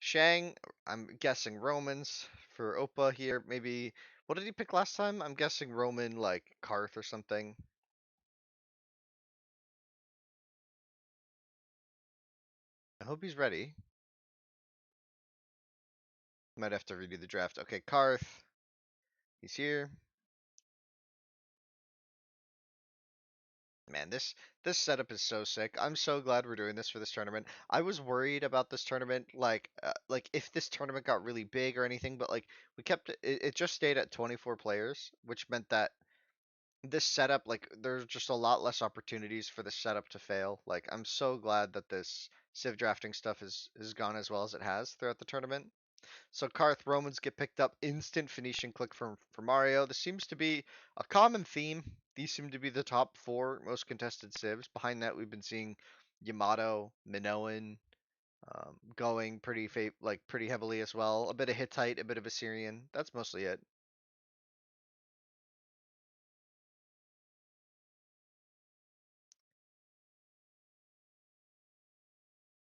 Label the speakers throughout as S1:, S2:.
S1: Shang, I'm guessing Romans for Oppa here. Maybe, what did he pick last time? I'm guessing Roman, like Karth or something. I hope he's ready. Might have to redo the draft. Okay, Karth, he's here. Man, this setup is so sick. I'm so glad we're doing this for this tournament. I was worried about this tournament, like if this tournament got really big or anything, but like we kept it just stayed at 24 players, which meant that this setup, like there's just a lot less opportunities for the setup to fail. Like I'm so glad that this Civ drafting stuff is gone as well as it has throughout the tournament. So Karth Romans get picked up, instant Phoenician click for Mario. This seems to be a common theme. These seem to be the top four most contested civs. Behind that, we've been seeing Yamato, Minoan, going pretty heavily as well. A bit of Hittite, a bit of Assyrian. That's mostly it.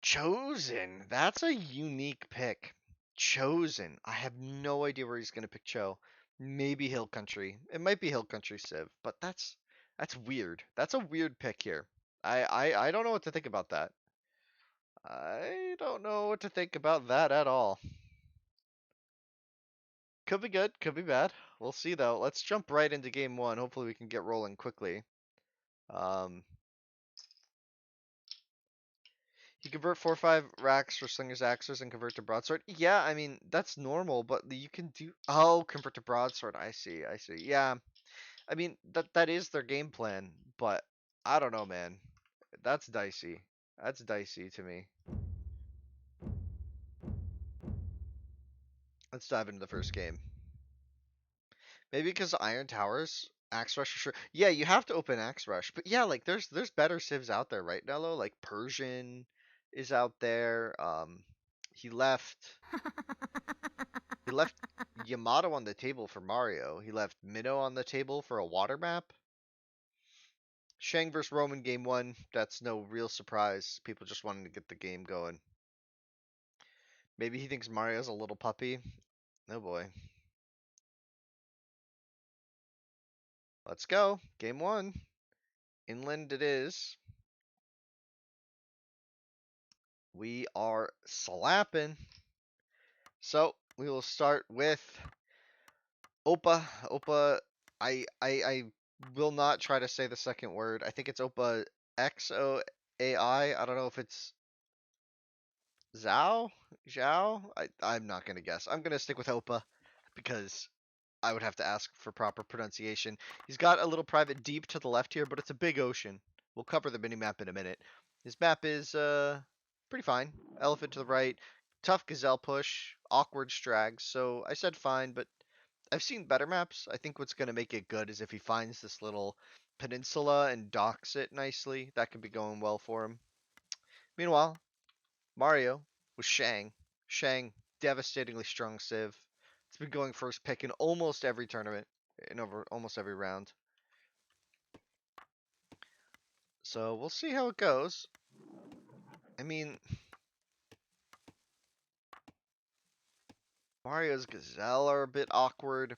S1: Chosen. That's a unique pick. Chosen. I have no idea where he's gonna pick Cho. Maybe Hill Country. It might be Hill Country Civ, but that's weird. That's a weird pick here. I don't know what to think about that. I don't know what to think about that at all. Could be good, could be bad. We'll see though. Let's jump right into game one. Hopefully we can get rolling quickly. Um, You convert 4/5 racks for Slinger's Axes and convert to Broadsword. Yeah, I mean, that's normal, but you can do. Oh, convert to Broadsword. I see, I see. Yeah, I mean, that is their game plan, but I don't know, man. That's dicey. That's dicey to me. Let's dive into the first game. Maybe because Iron Towers, Axe Rush, for sure. Yeah, you have to open Axe Rush, but yeah, like there's better civs out there, right, Nello? Like Persian is out there. He left. He left Yamato on the table for Mario. He left Minnow on the table for a water map. Shang vs. Roman game one. That's no real surprise. People just wanting to get the game going. Maybe he thinks Mario's a little puppy. Oh boy. Let's go. Game one. Inland it is. We are slapping. So we will start with Oppa. Oppa. I will not try to say the second word. I think it's Oppa XOAI. I don't know if it's Zhao? Zhao? I'm not gonna guess. I'm gonna stick with Oppa because I would have to ask for proper pronunciation. He's got a little private deep to the left here, but it's a big ocean. We'll cover the minimap in a minute. His map is pretty fine. Elephant to the right, tough gazelle push, awkward strags. So I said fine, but I've seen better maps. I think what's gonna make it good is if he finds this little peninsula and docks it nicely. That could be going well for him. Meanwhile, Mario was Shang. Shang, devastatingly strong Civ. It's been going first pick in almost every tournament, in over almost every round. So we'll see how it goes. I mean, Mario's Gazelle are a bit awkward.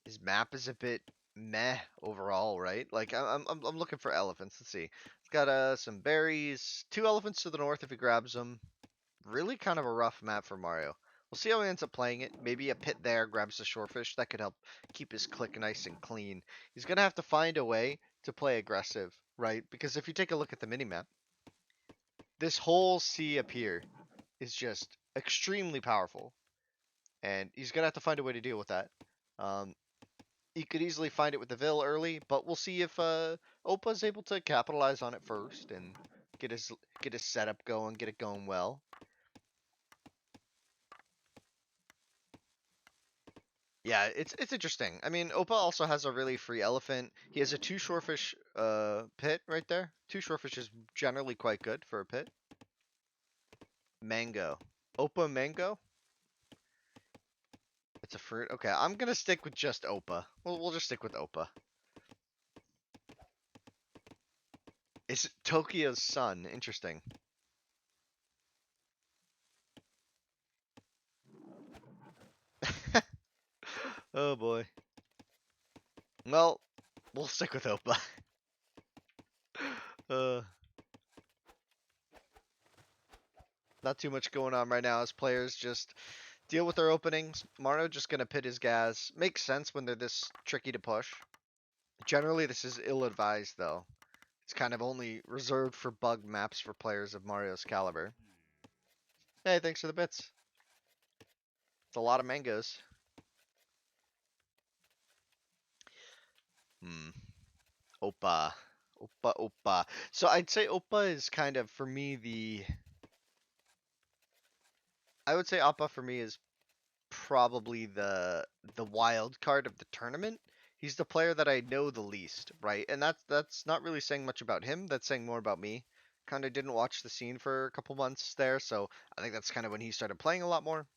S1: His map is a bit meh overall, right? Like I'm looking for elephants. Let's see. It's got some berries, two elephants to the north if he grabs them. Really kind of a rough map for Mario. We'll see how he ends up playing it. Maybe a pit there grabs the shorefish. That could help keep his click nice and clean. He's going to have to find a way to play aggressive, right? Because if you take a look at the minimap, this whole sea up here is just extremely powerful. And he's going to have to find a way to deal with that. Um, he could easily find it with the Vil early, but we'll see if Oppa's able to capitalize on it first and get his setup going, get it going well. Yeah, it's interesting. I mean, Oppa also has a really free elephant. He has a two shorefish pit right there. Two shorefish is generally quite good for a pit. Mango. Oppa mango? It's a fruit. Okay, I'm gonna stick with just Oppa. We'll just stick with Oppa. It's Tokyo's sun. Interesting. Oh boy. Well, we'll stick with Oppa. uh, not too much going on right now as players just deal with their openings. Mario just gonna pit his gas. Makes sense when they're this tricky to push. Generally, this is ill-advised though. It's kind of only reserved for bug maps for players of Mario's caliber. Hey, thanks for the bits. It's a lot of mangoes. Hmm. Oppa. Oppa. So I'd say Oppa is kind of, for me, I would say Oppa for me is probably the wild card of the tournament. He's the player that I know the least, right? And that's not really saying much about him. That's saying more about me. Kind of didn't watch the scene for a couple months there, so I think that's kind of when he started playing a lot more.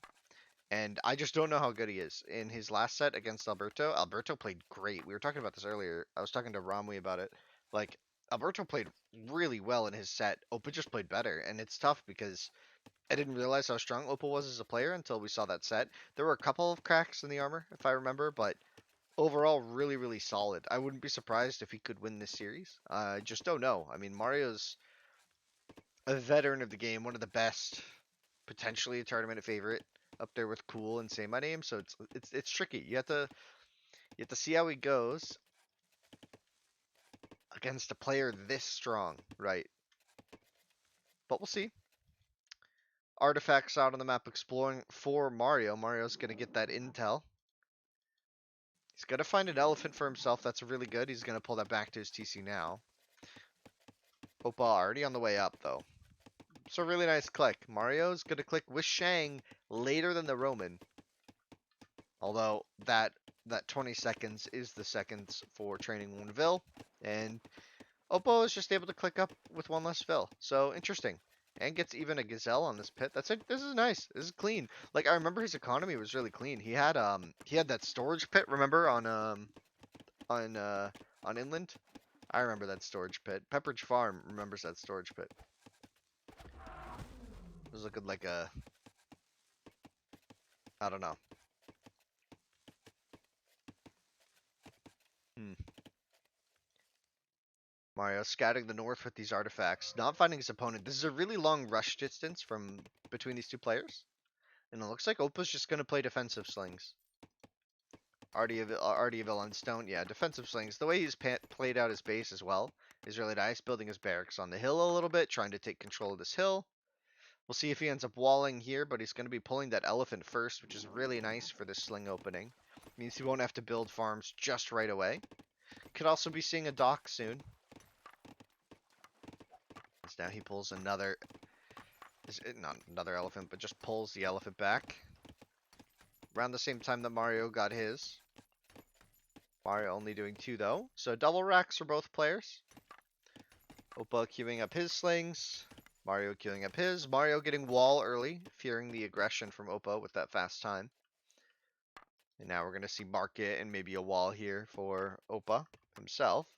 S1: And I just don't know how good he is. In his last set against Alberto, Alberto played great. We were talking about this earlier. I was talking to Ramwi about it. Like, Alberto played really well in his set. Oppa just played better. And it's tough because I didn't realize how strong Oppa was as a player until we saw that set. There were a couple of cracks in the armor, if I remember, but overall, really, really solid. I wouldn't be surprised if he could win this series. I just don't know. I mean, Mario's a veteran of the game, one of the best, potentially a tournament favorite, up there with Cool and Say My Name. So it's tricky. You have to see how he goes against a player this strong, right? But we'll see. Artifacts out on the map exploring for Mario. Mario's gonna get that intel. He's gonna find an elephant for himself. That's really good. He's gonna pull that back to his TC now. Oppa already on the way up though. So really nice click. Mario's gonna click with Shang later than the Roman. Although that 20 seconds is the seconds for training one Vil. And Oppo is just able to click up with one less Vil. So interesting. And gets even a gazelle on this pit. That's it. This is nice. This is clean. Like I remember his economy was really clean. He had that storage pit, remember, on on inland? I remember that storage pit. Pepperidge Farm remembers that storage pit. It was looking like a, I don't know. Hmm. Mario scouting the north with these artifacts, not finding his opponent. This is a really long rush distance from between these two players. And it looks like Oppa's just going to play defensive slings. Ardiaville on stone. Yeah, defensive slings. The way he's played out his base as well is really nice. Building his barracks on the hill a little bit, trying to take control of this hill. We'll see if he ends up walling here, but he's going to be pulling that elephant first, which is really nice for this sling opening. Means he won't have to build farms just right away. Could also be seeing a dock soon. Now he pulls another, not another elephant, but just pulls the elephant back. Around the same time that Mario got his. Mario only doing 2 though. So double racks for both players. Oppa queuing up his slings. Mario queuing up his. Mario getting wall early, fearing the aggression from Oppa with that fast time. And now we're going to see market and maybe a wall here for Oppa himself.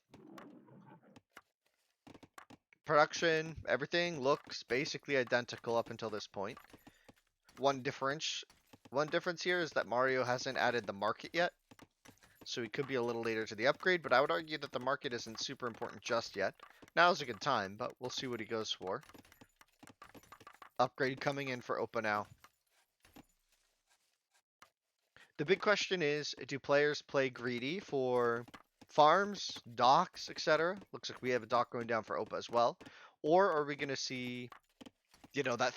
S1: Production, everything looks basically identical up until this point. One difference here is that Mario hasn't added the market yet. So he could be a little later to the upgrade, but I would argue that the market isn't super important just yet. Now's a good time, but we'll see what he goes for. Upgrade coming in for Oppa now. The big question is, do players play greedy for farms, docks, etc.? Looks like we have a dock going down for Oppa as well. Or are we going to see, that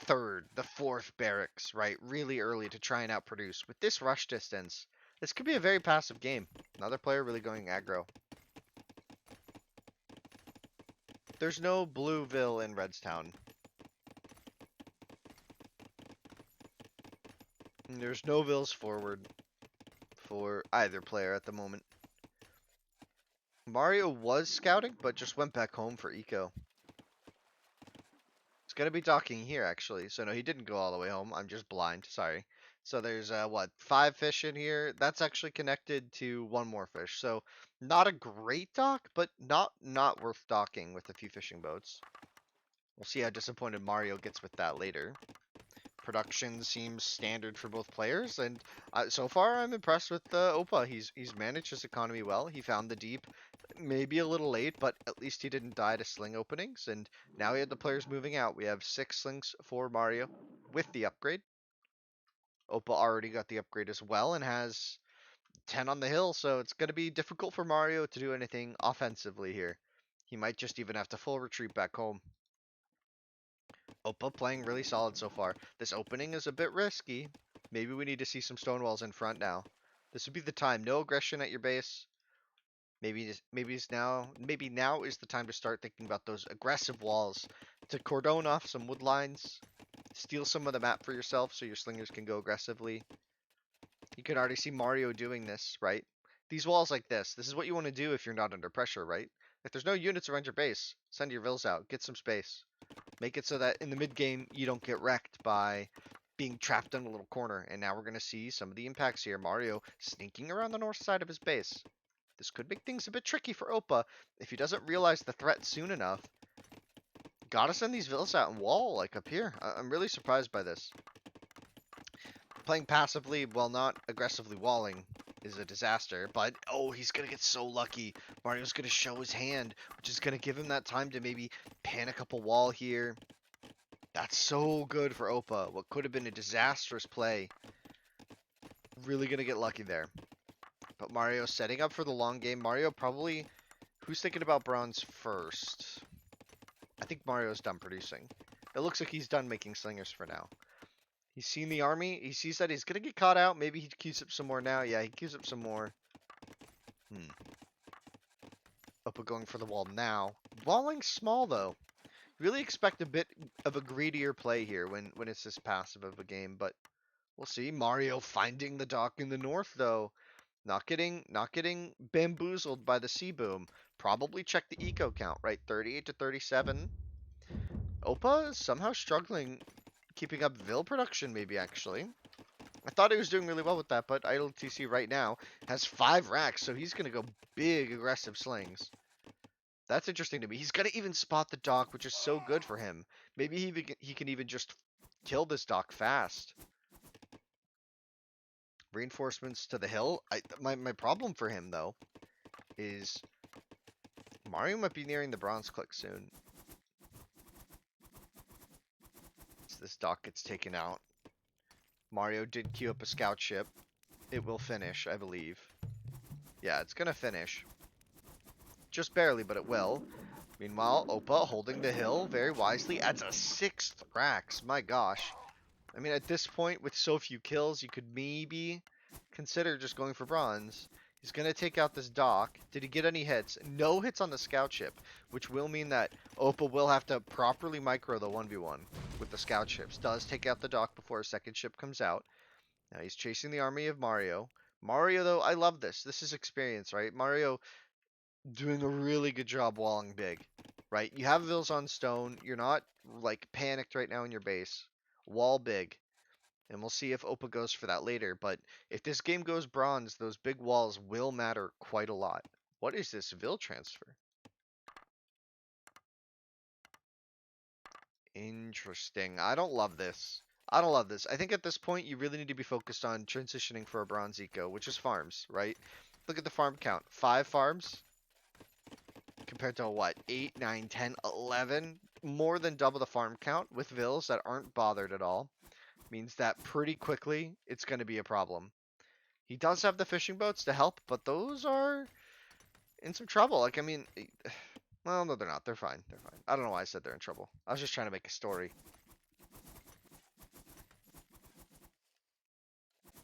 S1: the fourth barracks, right? Really early to try and outproduce. With this rush distance, this could be a very passive game. Another player really going aggro. There's no Blueville in Redstown. And there's no Vills forward for either player at the moment. Mario was scouting, but just went back home for eco. It's gonna be docking here, actually. So no, he didn't go all the way home. I'm just blind. Sorry. So there's, 5 fish in here. That's actually connected to one more fish. So not a great dock, but not worth docking with a few fishing boats. We'll see how disappointed Mario gets with that later. Production seems standard for both players, and so far I'm impressed with Oppa. He's managed his economy well. He found the deep, maybe a little late, but at least he didn't die to sling openings. And now we have the players moving out. We have 6 slings for Mario with the upgrade. Oppa already got the upgrade as well and has 10 on the hill, so it's going to be difficult for Mario to do anything offensively here. He might just even have to full retreat back home. Oppa playing really solid so far. This opening is a bit risky. Maybe we need to see some stone walls in front now. This would be the time. No aggression at your base. Maybe now is the time to start thinking about those aggressive walls to cordon off some wood lines, steal some of the map for yourself so your slingers can go aggressively. You can already see Mario doing this, right? These walls like this is what you want to do if you're not under pressure, right? If there's no units around your base, send your vills out, get some space. Make it so that in the mid game you don't get wrecked by being trapped in a little corner. And now we're going to see some of the impacts here. Mario sneaking around the north side of his base. This could make things a bit tricky for Oppa if he doesn't realize the threat soon enough. Gotta send these villas out and wall, like up here. I'm really surprised by this. Playing passively while not aggressively walling is a disaster, but oh, he's gonna get so lucky. Mario's gonna show his hand, which is gonna give him that time to maybe panic up a wall here. That's so good for Oppa. What could have been a disastrous play. Really gonna get lucky there. But Mario setting up for the long game. Mario probably... Who's thinking about bronze first? I think Mario's done producing. It looks like he's done making slingers for now. He's seen the army. He sees that he's going to get caught out. Maybe he queues up some more now. Yeah, he queues up some more. Oppa going for the wall now. Walling small, though. Really expect a bit of a greedier play here when it's this passive of a game. But we'll see. Mario finding the dock in the north, though. Not getting bamboozled by the sea boom. Probably check the eco count, right? 38 to 37. Oppa is somehow struggling keeping up Vil production, maybe, actually. I thought he was doing really well with that, but Idle TC right now has 5 racks, so he's going to go big, aggressive slings. That's interesting to me. He's going to even spot the dock, which is so good for him. Maybe he can even just kill this dock fast. Reinforcements to the hill. My problem for him, though, is Mario might be nearing the bronze click soon. So this dock gets taken out. Mario did queue up a scout ship. It will finish, I believe. Yeah, it's gonna finish. Just barely, but it will. Meanwhile, Oppa holding the hill very wisely adds a 6th racks. My gosh. I mean, at this point, with so few kills, you could maybe consider just going for bronze. He's going to take out this dock. Did he get any hits? No hits on the scout ship, which will mean that Oppa will have to properly micro the 1v1 with the scout ships. Does take out the dock before a second ship comes out. Now he's chasing the army of Mario. Mario, though, I love this. This is experience, right? Mario doing a really good job walling big, right? You have vills on stone. You're not, like, panicked right now in your base. Wall big. And we'll see if Oppa goes for that later. But if this game goes bronze, those big walls will matter quite a lot. What is this Vil transfer? Interesting. I don't love this. I don't love this. I think at this point, you really need to be focused on transitioning for a bronze eco, which is farms, right? Look at the farm count. 5 farms compared to what? 8, 9, 10, 11? More than double the farm count with Vils that aren't bothered at all. Means that pretty quickly it's going to be a problem. He does have the fishing boats to help, but those are in some trouble. Like, I mean, well, no, they're not. They're fine. They're fine. I don't know why I said they're in trouble. I was just trying to make a story.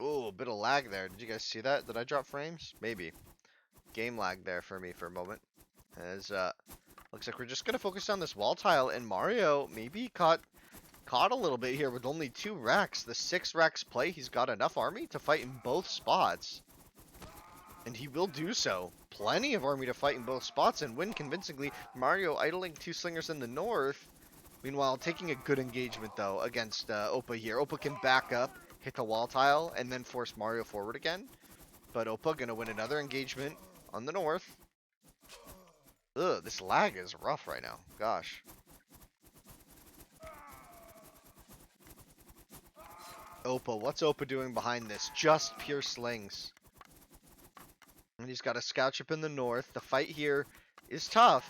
S1: Ooh, a bit of lag there. Did you guys see that? Did I drop frames? Maybe. Game lag there for me for a moment. As, looks like we're just going to focus on this wall tile, and Mario maybe caught a little bit here with only 2 racks. The 6 racks play, he's got enough army to fight in both spots. And he will do so. Plenty of army to fight in both spots and win convincingly. Mario idling 2 slingers in the north. Meanwhile, taking a good engagement, though, against Oppa here. Oppa can back up, hit the wall tile, and then force Mario forward again. But Oppa going to win another engagement on the north. Ugh, this lag is rough right now. Gosh. Oppa, what's Oppa doing behind this? Just pure slings. And he's got a scout ship in the north. The fight here is tough.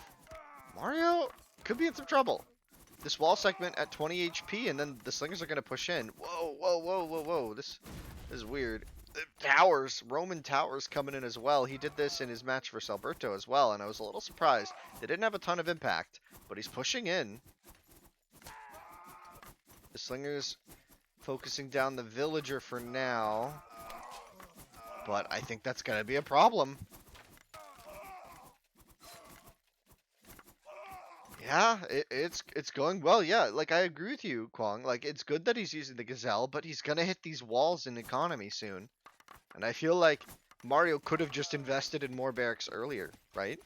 S1: Mario could be in some trouble. This wall segment at 20 HP, and then the slingers are going to push in. Whoa, whoa, whoa, whoa, whoa. This is weird. Towers, Roman towers coming in as well. He did this in his match versus Alberto as well, and I was a little surprised. They didn't have a ton of impact, but he's pushing in. The slingers focusing down the villager for now, but I think that's going to be a problem. Yeah, it's going well. Yeah, like I agree with you, Kwong. Like it's good that he's using the Gazelle, but he's gonna hit these walls in economy soon. And I feel like Mario could have just invested in more barracks earlier, right?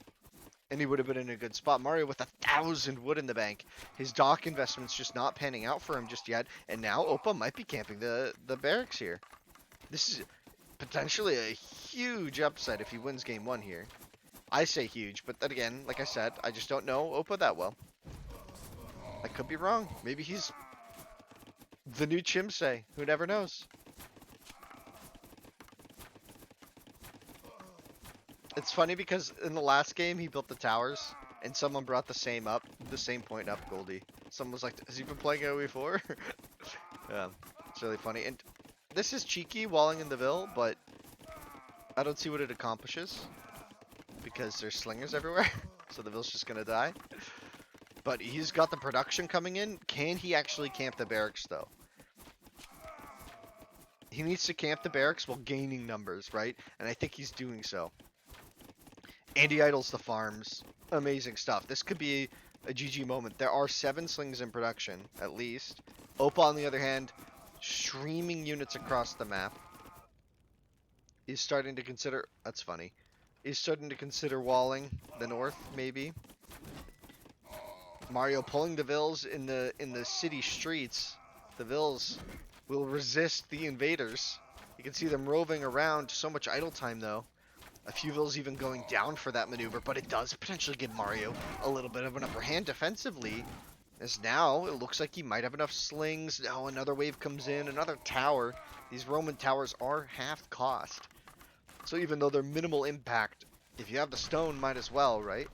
S1: And he would have been in a good spot. Mario with 1,000 wood in the bank. His dock investment's just not panning out for him just yet. And now Oppa might be camping the barracks here. This is potentially a huge upset if he wins game one here. I say huge, but then again, like I said, I just don't know Oppa that well. I could be wrong. Maybe he's the new Chimsei. Who never knows? It's funny because in the last game he built the towers, and someone brought the same point up, Goldie. Someone was like, "Has he been playing AoE before?" Yeah, it's really funny. And this is cheeky, walling in the Ville, but I don't see what it accomplishes because there's slingers everywhere, so the Ville's just gonna die. But he's got the production coming in. Can he actually camp the barracks though? He needs to camp the barracks while gaining numbers, right? And I think he's doing so. And he idles the farms. Amazing stuff. This could be a GG moment. There are 7 slings in production, at least. Oppa, on the other hand, streaming units across the map. He's starting to consider... That's funny. He's starting to consider walling the north, maybe. Mario pulling the Vills in the city streets. The Vills will resist the invaders. You can see them roving around. So much idle time, though. A few Vills even going down for that maneuver, but it does potentially give Mario a little bit of an upper hand defensively. As now, it looks like he might have enough slings. Now another wave comes in, another tower. These Roman towers are half cost. So even though they're minimal impact, if you have the stone, might as well, right?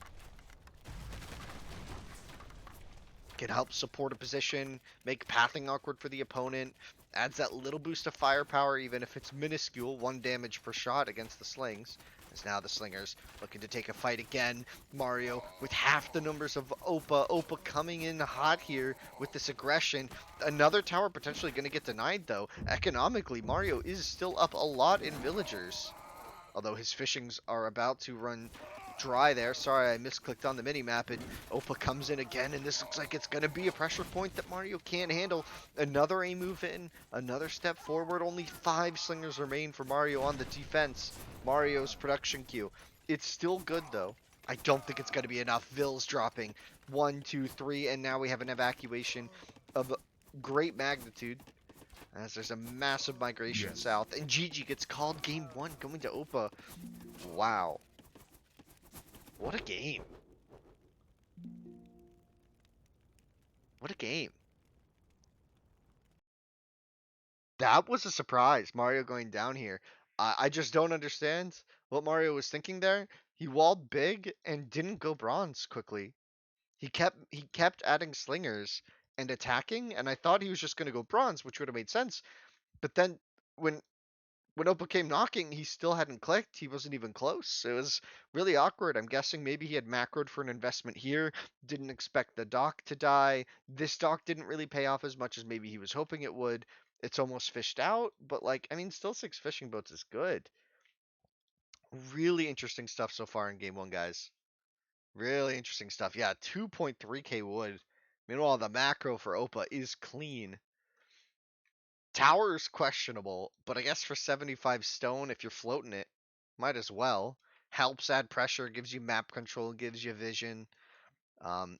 S1: Can help support a position, make pathing awkward for the opponent, adds that little boost of firepower even if it's minuscule, 1 damage per shot against the slings. As now the slingers looking to take a fight again. Mario with half the numbers of Oppa. Oppa coming in hot here with this aggression. Another tower potentially going to get denied though. Economically, Mario is still up a lot in villagers. Although his fishings are about to run dry there. Sorry, I misclicked on the mini-map, and Oppa comes in again, and this looks like it's going to be a pressure point that Mario can't handle. Another A move in, another step forward. Only 5 slingers remain for Mario on the defense. Mario's production queue. It's still good, though. I don't think it's going to be enough. Ville's dropping. 1, 2, 3, and now we have an evacuation of great magnitude. As there's a massive migration south. And Gigi gets called game 1 going to Oppa. Wow. What a game. What a game. That was a surprise, Mario going down here. I just don't understand what Mario was thinking there. He walled big and didn't go bronze quickly. He kept adding slingers and attacking, and I thought he was just going to go bronze, which would have made sense. But then when when Oppa came knocking, he still hadn't clicked. He wasn't even close. It was really awkward. I'm guessing maybe he had macroed for an investment here, didn't expect the dock to die. This dock didn't really pay off as much as maybe he was hoping it would. It's almost fished out, but like, I mean, still 6 fishing boats is good. Really interesting stuff so far in game 1, guys. Really interesting stuff. Yeah, 2.3k wood. Meanwhile, the macro for Oppa is clean. Tower's questionable, but I guess for 75 stone, if you're floating it, might as well. Helps add pressure, gives you map control, gives you vision.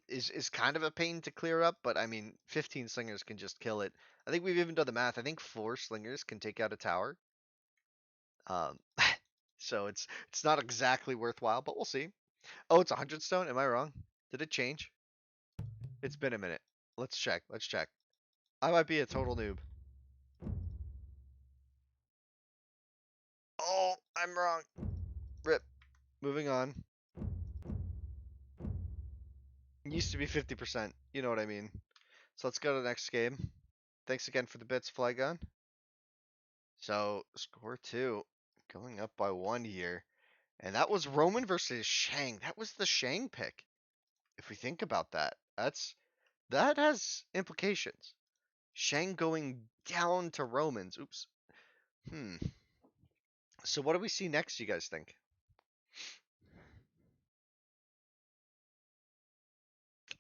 S1: Is kind of a pain to clear up, but I mean, 15 slingers can just kill it. I think we've even done the math. I think 4 slingers can take out a tower. Um, so it's not exactly worthwhile, but we'll see. Oh, it's 100 stone. Am I wrong? Did it change? It's been a minute. Let's check. Let's check. I might be a total noob. I'm wrong. Rip. Moving on. It used to be 50%. You know what I mean. So let's go to the next game. Thanks again for the bits, Flygon. So, score 2. Going up by 1 here. And that was Roman versus Shang. That was the Shang pick. If we think about that, that has implications. Shang going down to Romans. Oops. Hmm. So what do we see next, you guys think?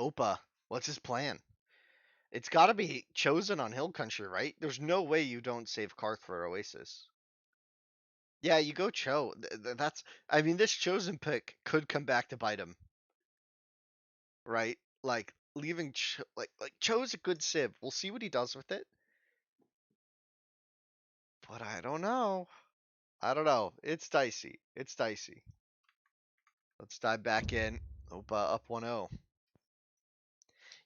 S1: Oppa. What's his plan? It's got to be chosen on Hill Country, right? There's no way you don't save Karth for Oasis. Yeah, you go Cho. That's. I mean, this chosen pick could come back to bite him, right? Like leaving Cho, like Cho's a good Civ. We'll see what he does with it, but I don't know. I don't know. It's dicey. It's dicey. Let's dive back in. Oppa up 1-0.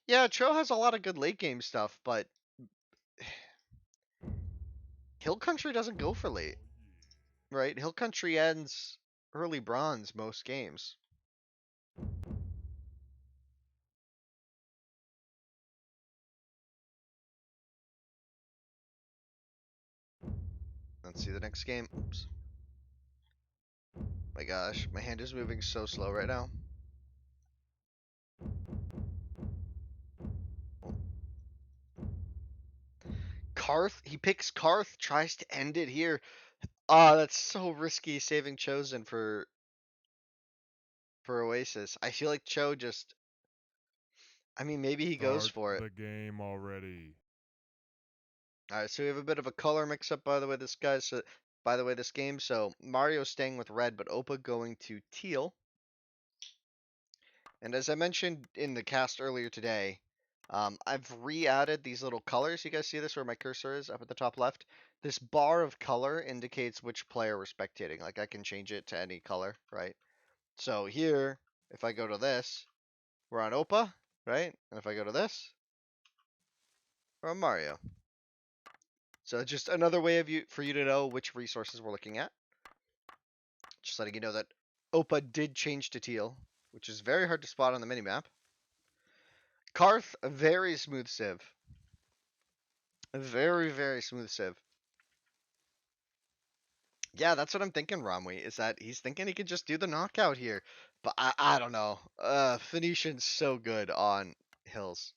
S1: Yeah, Cho has a lot of good late game stuff, but Hill Country doesn't go for late, right? Hill Country ends early bronze most games. Let's see the next game. Oops. My gosh, my hand is moving so slow right now. Karth, he picks Karth, tries to end it here. Ah, that's so risky saving Chosen for Oasis. I feel like Cho just, I mean, maybe he goes
S2: Start
S1: for it.
S2: the game already.
S1: All right, so we have a bit of a color mix-up, by the way, this game. So Mario's staying with red, but Oppa going to teal. And as I mentioned in the cast earlier today, I've re-added these little colors. You guys see this where my cursor is up at the top left? This bar of color indicates which player we're spectating. Like I can change it to any color, right? So here, if I go to this, we're on Oppa, right? And if I go to this, we're on Mario. So just another way for you to know which resources we're looking at. Just letting you know that Oppa did change to teal, which is very hard to spot on the minimap. Karth, a very smooth civ. A very, very smooth civ. Yeah, that's what I'm thinking, Ramwi, is that he's thinking he could just do the knockout here. But I don't know. Phoenician's so good on hills.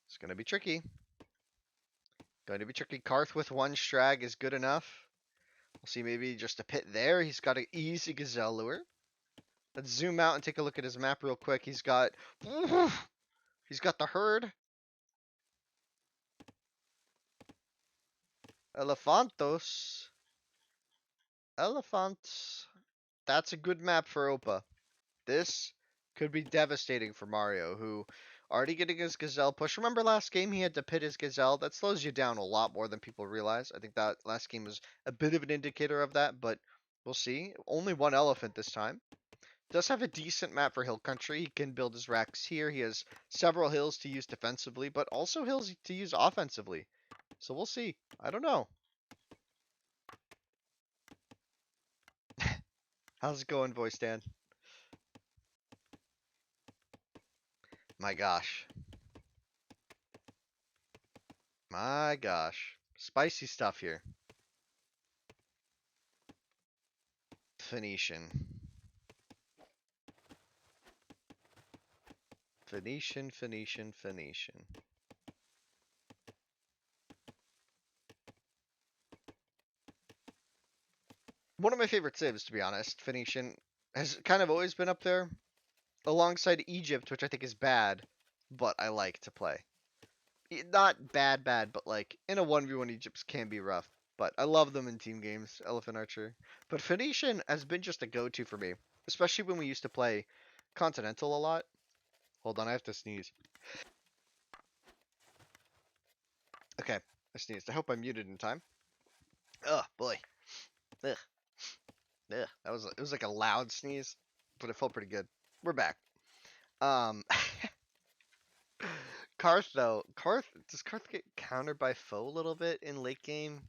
S1: It's going to be tricky. Going to be tricky. Karth with one strag is good enough. We'll see maybe just a pit there. He's got an easy gazelle lure. Let's zoom out and take a look at his map real quick. He's got the herd. Elephantos. Elephants. That's a good map for Oppa. This could be devastating for Mario, who already getting his gazelle push. Remember last game he had to pit his gazelle? That slows you down a lot more than people realize. I think that last game was a bit of an indicator of that, but we'll see. Only one elephant this time. Does have a decent map for hill country. He can build his racks here. He has several hills to use defensively, but also hills to use offensively. So we'll see. I don't know. How's it going, Voice Dan? My gosh. My gosh. Spicy stuff here. Phoenician. Phoenician, Phoenician, Phoenician. One of my favorite civs, to be honest. Phoenician has kind of always been up there alongside Egypt, which I think is bad, but I like to play. Not bad, bad, but like in a 1v1, Egypt can be rough. But I love them in team games, Elephant Archer. But Phoenician has been just a go-to for me, especially when we used to play Continental a lot. Hold on, I have to sneeze. Okay, I sneezed. I hope I'm muted in time. Ugh, boy. Ugh. Ugh. It was like a loud sneeze, but it felt pretty good. We're back. Um, Karth though, does Karth get countered by foe a little bit in late game?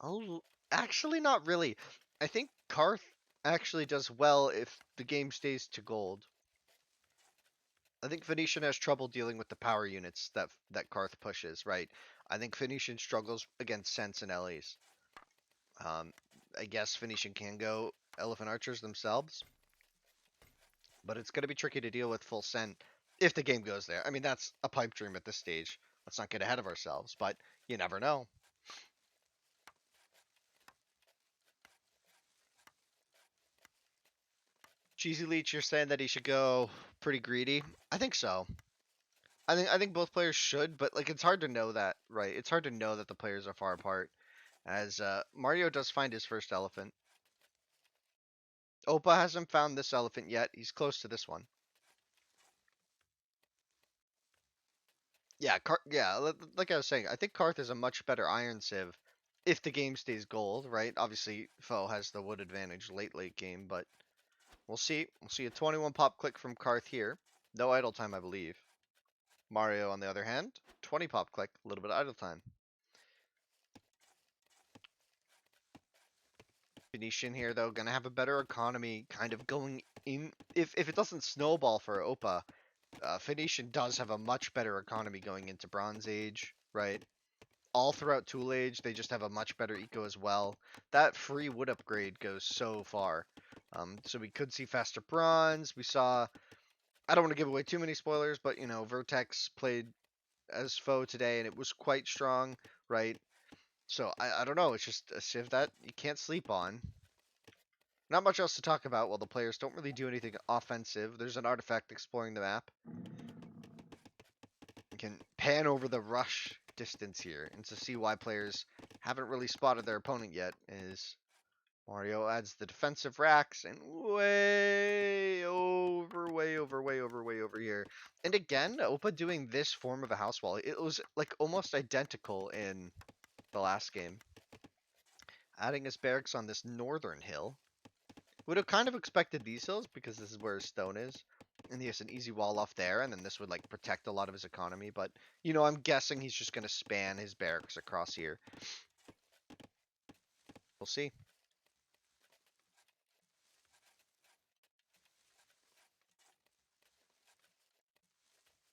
S1: Oh, actually not really. I think Karth actually does well if the game stays to gold. I think Phoenician has trouble dealing with the power units that Karth pushes, right? I think Phoenician struggles against Sense and Ellie's. Um, I guess Phoenician can go Elephant Archers themselves, but it's going to be tricky to deal with full Scent if the game goes there. I mean, that's a pipe dream at this stage. Let's not get ahead of ourselves, but you never know. Cheesy Leech, you're saying that he should go pretty greedy. I think so. I think both players should, but like it's hard to know that, right? It's hard to know that the players are far apart. As Mario does find his first elephant. Oppa hasn't found this elephant yet. He's close to this one. Yeah, like I was saying, I think Karth is a much better Iron Civ if the game stays gold, right? Obviously, Foe has the wood advantage late game, but we'll see. We'll see a 21 pop click from Karth here. No idle time, I believe. Mario, on the other hand, 20 pop click, a little bit of idle time. Phoenician here, though, gonna have a better economy kind of going in. If it doesn't snowball for Oppa, Phoenician does have a much better economy going into Bronze Age, right? All throughout Tool Age, they just have a much better eco as well. That free wood upgrade goes so far. So we could see faster bronze. We saw, I don't want to give away too many spoilers, but you know, Vertex played as foe today and it was quite strong, right? So I don't know. It's just a civ that you can't sleep on. Not much else to talk about while the players don't really do anything offensive. There's an artifact exploring the map. You can pan over the rush distance here and to see why players haven't really spotted their opponent yet is Mario adds the defensive racks and way over, way over, way over, way over here. And again, Oppa doing this form of a house wall. It was like almost identical in the last game. Adding his barracks on this northern hill. Would have kind of expected these hills because this is where his stone is. And he has an easy wall off there, and then this would like protect a lot of his economy. But, you know, I'm guessing he's just going to span his barracks across here. We'll see.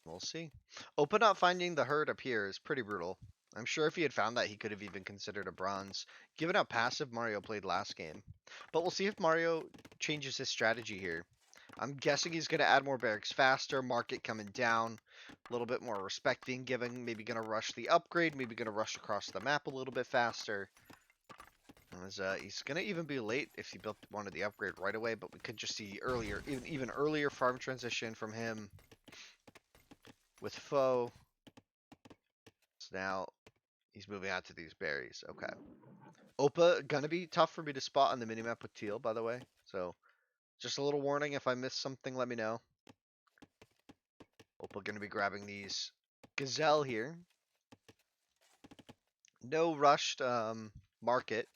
S1: We'll see. Oppa not finding the herd up here is pretty brutal. I'm sure if he had found that, he could have even considered a bronze, given how passive Mario played last game. But we'll see if Mario changes his strategy here. I'm guessing he's going to add more barracks faster, market coming down, a little bit more respect being given, maybe going to rush the upgrade, maybe going to rush across the map a little bit faster. As, he's going to even be late if he built one of the upgrade right away, but we could just see earlier, even earlier farm transition from him with Foe. So now he's moving out to these berries. Okay. Oppa gonna be tough for me to spot on the minimap with teal, by the way. So just a little warning, if I miss something, let me know. Oppa gonna be grabbing these gazelle here. No rushed market,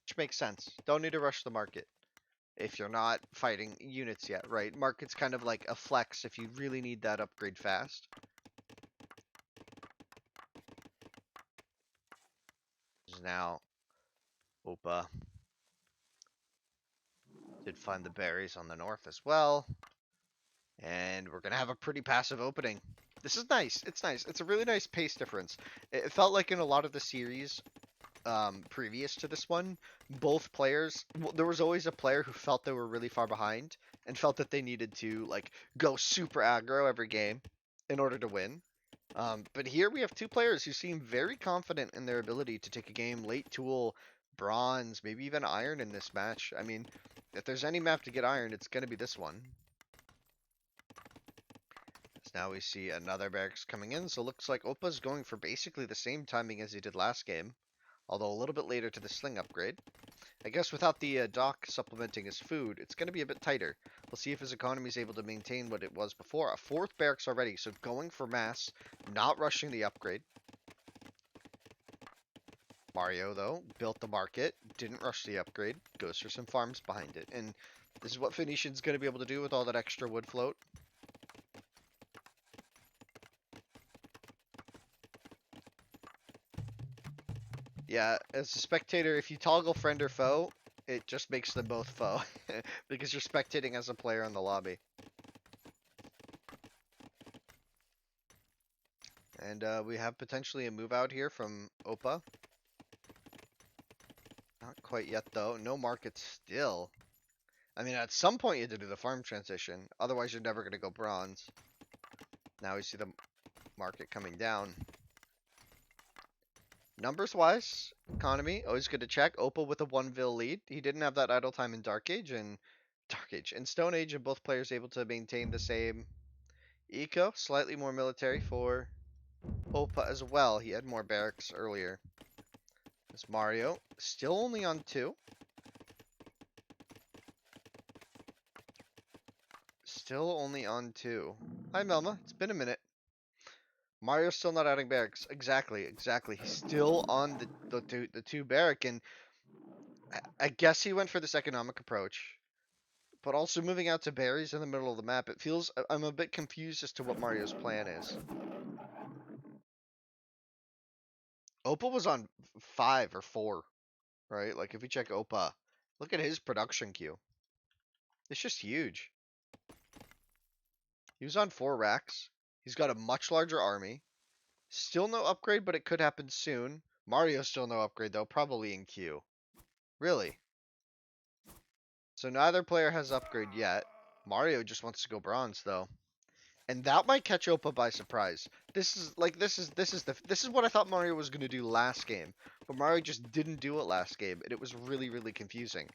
S1: which makes sense. Don't need to rush the market if you're not fighting units yet, right? Market's kind of like a flex if you really need that upgrade fast. Now, Oppa did find the berries on the north as well. And we're going to have a pretty passive opening. This is nice. It's nice. It's a really nice pace difference. It felt like in a lot of the series previous to this one, both players, there was always a player who felt they were really far behind and felt that they needed to like go super aggro every game in order to win. But here we have two players who seem very confident in their ability to take a game late tool, bronze, maybe even iron in this match. I mean, if there's any map to get iron, it's going to be this one. Now we see another barracks coming in, so it looks like Oppa's going for basically the same timing as he did last game, although a little bit later to the sling upgrade. I guess without the dock supplementing his food, it's going to be a bit tighter. We'll see if his economy is able to maintain what it was before. A fourth barracks already, so going for mass, not rushing the upgrade. Mario, though, built the market, didn't rush the upgrade, goes for some farms behind it. And this is what Phoenician's going to be able to do with all that extra wood float. Yeah, as a spectator, if you toggle friend or foe, it just makes them both foe because you're spectating as a player in the lobby. And we have potentially a move out here from Oppa. Not quite yet though. No market still. I mean, at some point you had to do the farm transition. Otherwise, you're never going to go bronze. Now we see the market coming down. Numbers-wise, economy, always good to check. Opal with a 1 vil lead. He didn't have that idle time in Dark Age and Stone Age, and both players able to maintain the same eco. Slightly more military for Oppa as well. He had more barracks earlier. This Mario still only on 2. Still only on 2. Hi Melma, it's been a minute. Mario's still not adding barracks. Exactly. He's still on the two barrack, and I guess he went for this economic approach. But also moving out to berries in the middle of the map, it feels I'm a bit confused as to what Mario's plan is. Oppa was on 5 or 4, right? Like if we check Oppa, look at his production queue. It's just huge. He was on 4 racks. He's got a much larger army. Still no upgrade, but it could happen soon. Mario still no upgrade though, probably in queue. Really? So neither player has upgrade yet. Mario just wants to go bronze though. And that might catch Oppa by surprise. This is what I thought Mario was gonna do last game. But Mario just didn't do it last game, and it was really confusing.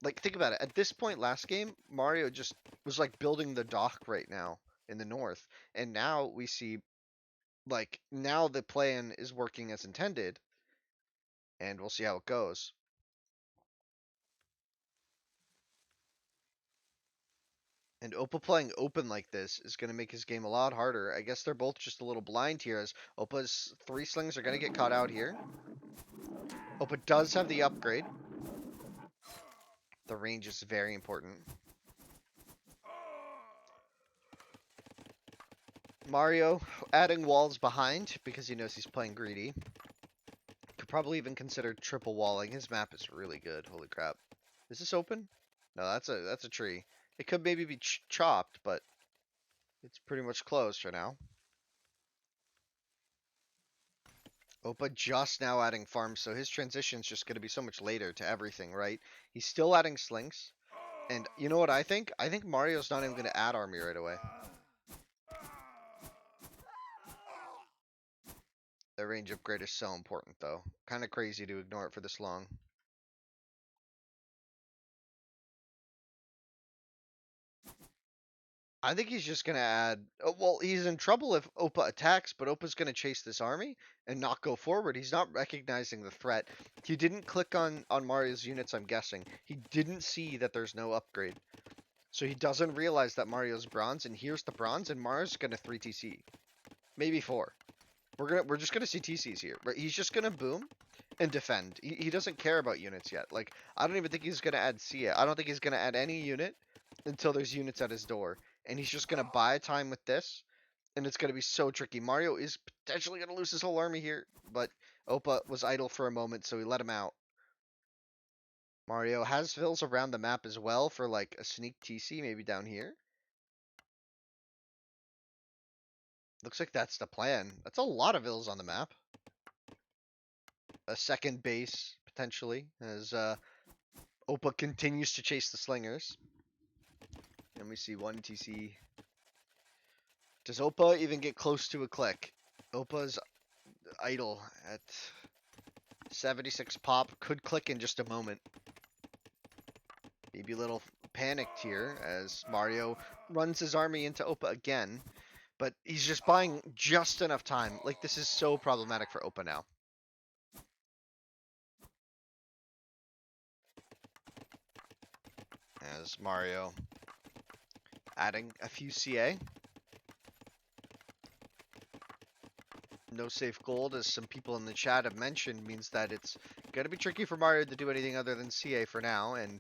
S1: Like think about it. At this point last game, Mario just was like building the dock right now in the north. And now we see like now the plan is working as intended, and we'll see how it goes. And Oppa playing open like this is going to make his game a lot harder. I guess they're both just a little blind here as Oppa's 3 slings are going to get caught out here. Oppa does have the upgrade. The range is very important. Mario adding walls behind because he knows he's playing greedy. Could probably even consider triple walling. His map is really good. Holy crap. Is this open? No, that's a tree. It could maybe be chopped, but it's pretty much closed for now. Oppa just now adding farms, so his transition's just going to be so much later to everything, right? He's still adding slings. And you know what I think? I think Mario's not even going to add army right away. The range upgrade is so important, though. Kind of crazy to ignore it for this long. I think he's just going to add... well, he's in trouble if Oppa attacks, but Oppa's going to chase this army and not go forward. He's not recognizing the threat. He didn't click on Mario's units, I'm guessing. He didn't see that there's no upgrade. So he doesn't realize that Mario's bronze, and here's the bronze, and Mario's going to 3 TC. Maybe 4. We're just gonna see TCs here. Right? He's just gonna boom and defend. He doesn't care about units yet. Like I don't even think he's gonna add Sia. I don't think he's gonna add any unit until there's units at his door. And he's just gonna buy time with this, and it's gonna be so tricky. Mario is potentially gonna lose his whole army here, but Oppa was idle for a moment, so he let him out. Mario has fills around the map as well for like a sneak TC, maybe down here. Looks like that's the plan. That's a lot of vills on the map. A second base, potentially, as Oppa continues to chase the slingers. And we see 1 TC. Does Oppa even get close to a click? Oppa's idle at 76 pop. Could click in just a moment. Maybe a little panicked here as Mario runs his army into Oppa again. But he's just buying just enough time. Like, this is so problematic for Oppa now. As Mario adding a few CA. No safe gold, as some people in the chat have mentioned, means that it's going to be tricky for Mario to do anything other than CA for now. And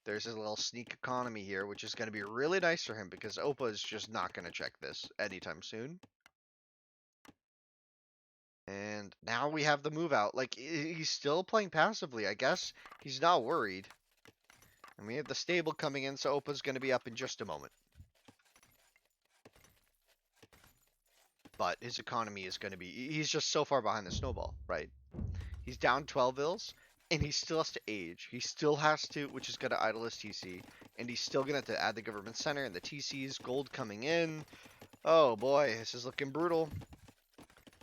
S1: there's a little sneak economy here, which is going to be really nice for him because Oppa is just not going to check this anytime soon. And now we have the move out. Like, he's still playing passively. I guess he's not worried. And we have the stable coming in, so Oppa's going to be up in just a moment. But his economy is going to be... He's just so far behind the snowball, right? He's down 12 vills, and he still has to age. He still has to, which is going to idle his TC. And he's still going to have to add the government center and the TCs. Gold coming in. Oh boy, this is looking brutal.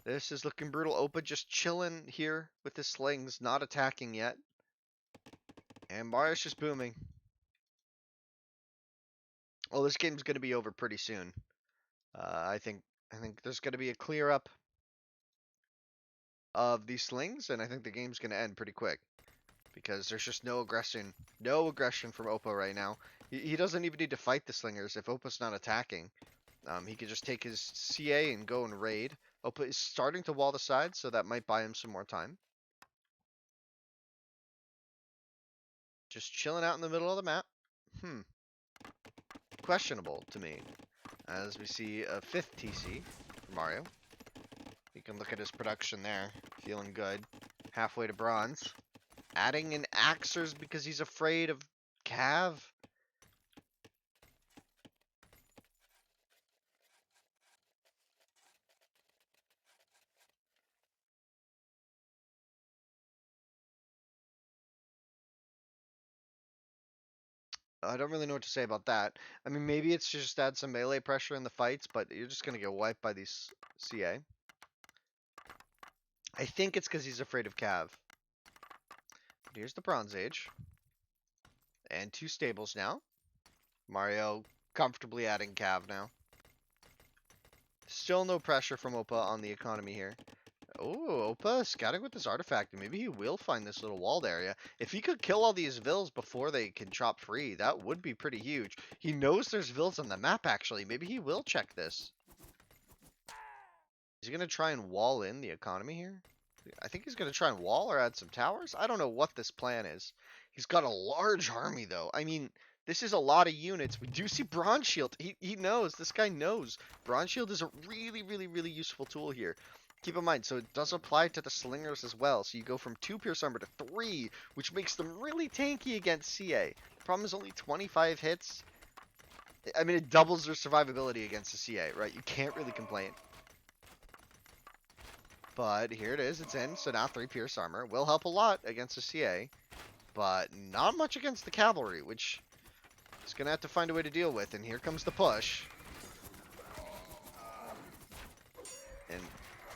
S1: This is looking brutal. Oppa just chilling here with his slings, not attacking yet. And Mario's just booming. Well, this game's going to be over pretty soon. I think there's going to be a clear up of these slings, and I think the game's going to end pretty quick because there's just no aggression from Oppa right now. He doesn't even need to fight the slingers if Oppa's not attacking. He could just take his CA and go and raid. Oppa is starting to wall the side, so that might buy him some more time. Just chilling out in the middle of the map. Questionable to me. As we see a 5th TC for Mario. You can look at his production there. Feeling good. Halfway to bronze. Adding an Axers because he's afraid of Cav. I don't really know what to say about that. I mean, maybe it's just add some melee pressure in the fights, but you're just going to get wiped by these CA. I think it's because he's afraid of Cav. But here's the Bronze Age. And 2 stables now. Mario comfortably adding Cav now. Still no pressure from Oppa on the economy here. Oh, Oppa scouting with this artifact. Maybe he will find this little walled area. If he could kill all these vills before they can chop free, that would be pretty huge. He knows there's vills on the map, actually. Maybe he will check this. Is he going to try and wall in the economy here? I think he's going to try and wall or add some towers. I don't know what this plan is. He's got a large army, though. I mean, this is a lot of units. We do see Bronze Shield. He knows. This guy knows. Bronze Shield is a really, really, really useful tool here. Keep in mind, so it does apply to the slingers as well. So you go from 2 Pierce Armor to 3, which makes them really tanky against CA. The problem is only 25 hits. I mean, it doubles their survivability against the CA, right? You can't really complain. But here it is, it's in, so now 3 Pierce Armor will help a lot against the CA, but not much against the Cavalry, which is going to have to find a way to deal with, and here comes the push. And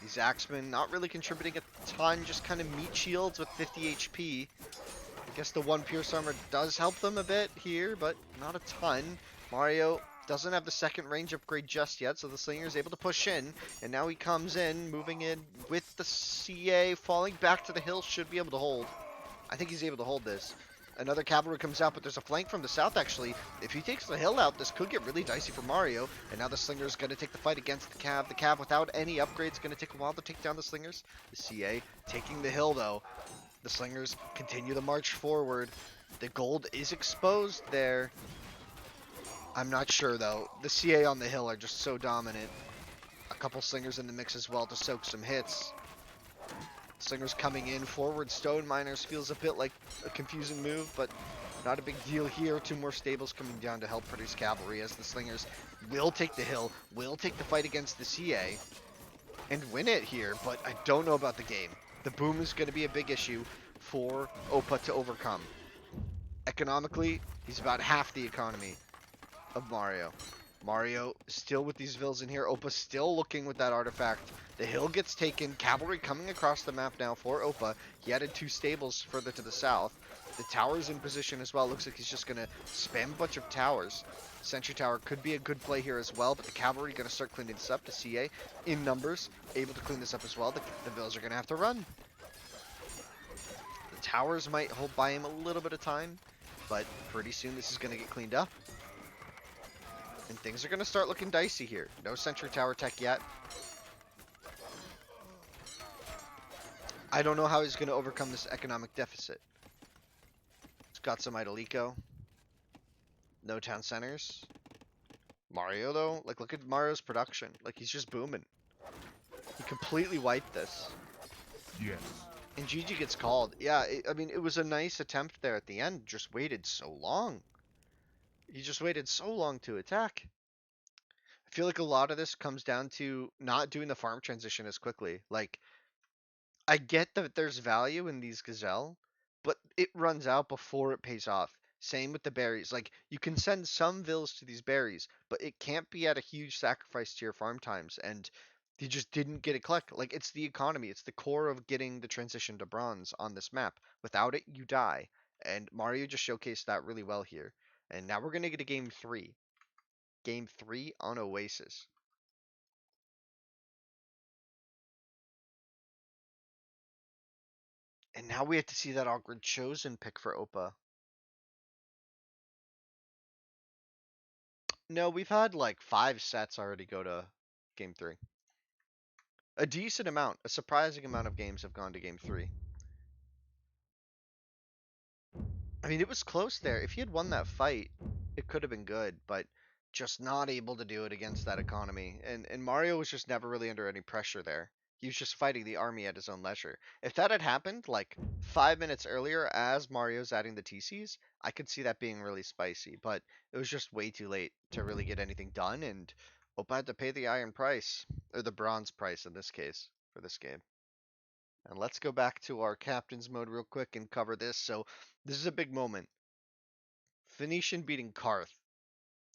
S1: these Axemen not really contributing a ton, just kind of meat shields with 50 HP. I guess the 1 Pierce Armor does help them a bit here, but not a ton. Mario doesn't have the second range upgrade just yet, so the Slinger is able to push in, and now he comes in, moving in with the CA, falling back to the hill, should be able to hold. I think he's able to hold this. Another cavalry comes out, but there's a flank from the south, actually. If he takes the hill out, this could get really dicey for Mario, and now the Slinger is going to take the fight against the Cav. The Cav, without any upgrades, going to take a while to take down the Slingers. The CA taking the hill, though. The Slingers continue the march forward. The gold is exposed there. I'm not sure, though. The CA on the hill are just so dominant. A couple Slingers in the mix as well to soak some hits. Slingers coming in. Forward Stone Miners feels a bit like a confusing move, but not a big deal here. 2 more stables coming down to help produce cavalry as the Slingers will take the hill, will take the fight against the CA, and win it here, but I don't know about the game. The boom is going to be a big issue for Oppa to overcome. Economically, he's about half the economy of Mario. Mario still with these vills in here. Oppa still looking with that artifact. The hill gets taken. Cavalry coming across the map now for Oppa. He added 2 stables further to the south. The tower's in position as well. Looks like he's just going to spam a bunch of towers. Sentry tower could be a good play here as well, but the cavalry going to start cleaning this up. The CA in numbers, able to clean this up as well. The vills are going to have to run. The towers might hold by him a little bit of time, but pretty soon this is going to get cleaned up. And things are going to start looking dicey here. No sentry tower tech yet. I don't know how he's going to overcome this economic deficit. It's got some idle eco. No town centers. Mario, though, like, look at Mario's production. Like, he's just booming. He completely wiped this.
S2: Yes.
S1: And Gigi gets called. Yeah, I mean, it was a nice attempt there at the end. Just waited so long. He just waited so long to attack. I feel like a lot of this comes down to not doing the farm transition as quickly. Like, I get that there's value in these gazelle, but it runs out before it pays off. Same with the berries. Like, you can send some vills to these berries, but it can't be at a huge sacrifice to your farm times. And you just didn't get it collect. Like, it's the economy. It's the core of getting the transition to bronze on this map. Without it, you die. And Mario just showcased that really well here. And now we're gonna get a game three. Game three on Oasis. And now we have to see that awkward chosen pick for Oppa. No, we've had like 5 sets already go to game three. A decent amount, a surprising amount of games have gone to game three. I mean, it was close there. If he had won that fight, it could have been good, but just not able to do it against that economy. And Mario was just never really under any pressure there. He was just fighting the army at his own leisure. If that had happened like 5 minutes earlier as Mario's adding the TCs, I could see that being really spicy, but it was just way too late to really get anything done, and Oppa had to pay the iron price, or the bronze price in this case, for this game. And let's go back to our captain's mode real quick and cover this. So this is a big moment. Phoenician beating Karth.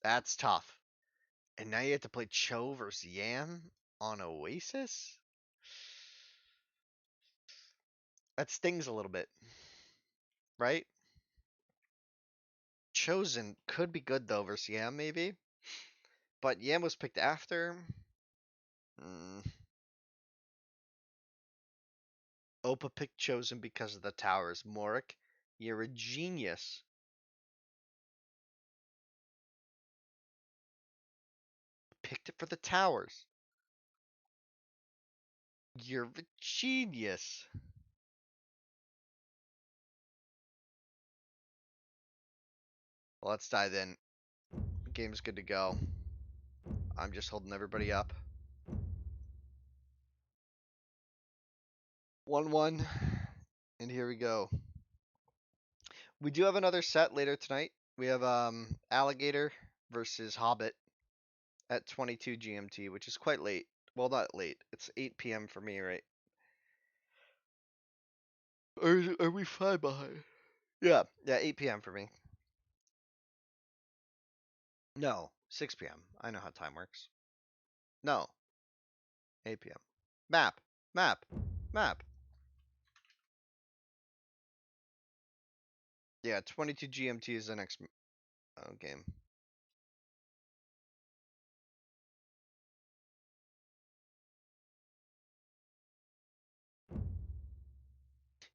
S1: That's tough. And now you have to play Cho versus Yam on Oasis? That stings a little bit, right? Chosen could be good though versus Yam maybe. But Yam was picked after. Mm. Oppa picked Chosen because of the towers. Morik, you're a genius. Picked it for the towers. You're a genius. Well, let's dive in. Game's good to go. I'm just holding everybody up. 1-1. And here we go. We do have another set later tonight. We have Alligator versus Hobbit at 22 GMT, which is quite late. Well, not late. It's 8 p.m. for me, right? Are we 5 behind? Yeah, 8 p.m. for me. No, 6 p.m. I know how time works. No, 8 p.m. Map, map, map. Yeah, 22 GMT is the next game.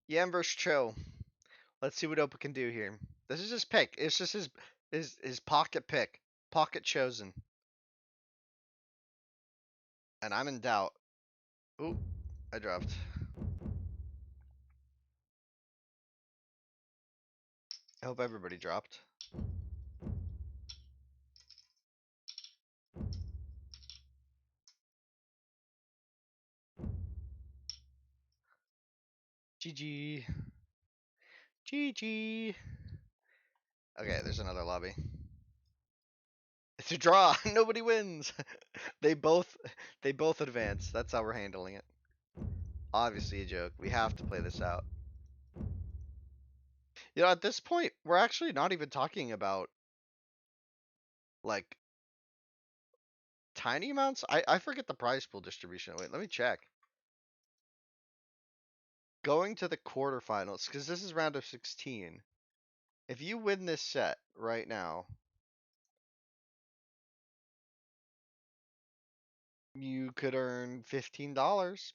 S1: Yam versus Cho. Let's see what Opa can do here. This is his pick. It's just his pocket pick. Pocket chosen. And I'm in doubt. Ooh, I dropped. I hope everybody dropped. GG. GG. Okay, there's another lobby. It's a draw. Nobody wins. they both they both advance. That's how we're handling it. Obviously a joke. We have to play this out. You know, at this point, we're actually not even talking about like tiny amounts. I forget the prize pool distribution. Wait, let me check. Going to the quarterfinals, because this is round of 16. If you win this set right now, you could earn $15.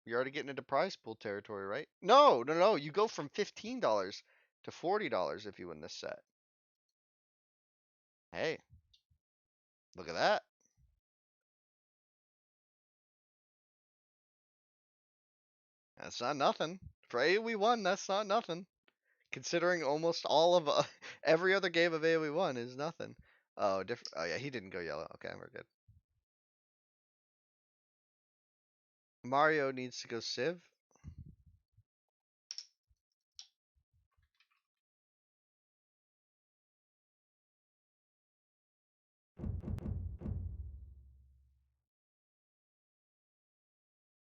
S1: You're already getting into prize pool territory, right? No, no, no. You go from $15 to $40 if you win this set. Hey, look at that. That's not nothing. For AoE1, that's not nothing. Considering almost all of every other game of AoE1 is nothing. Oh, different. Oh yeah, he didn't go yellow. Okay, we're good. Mario needs to go Civ.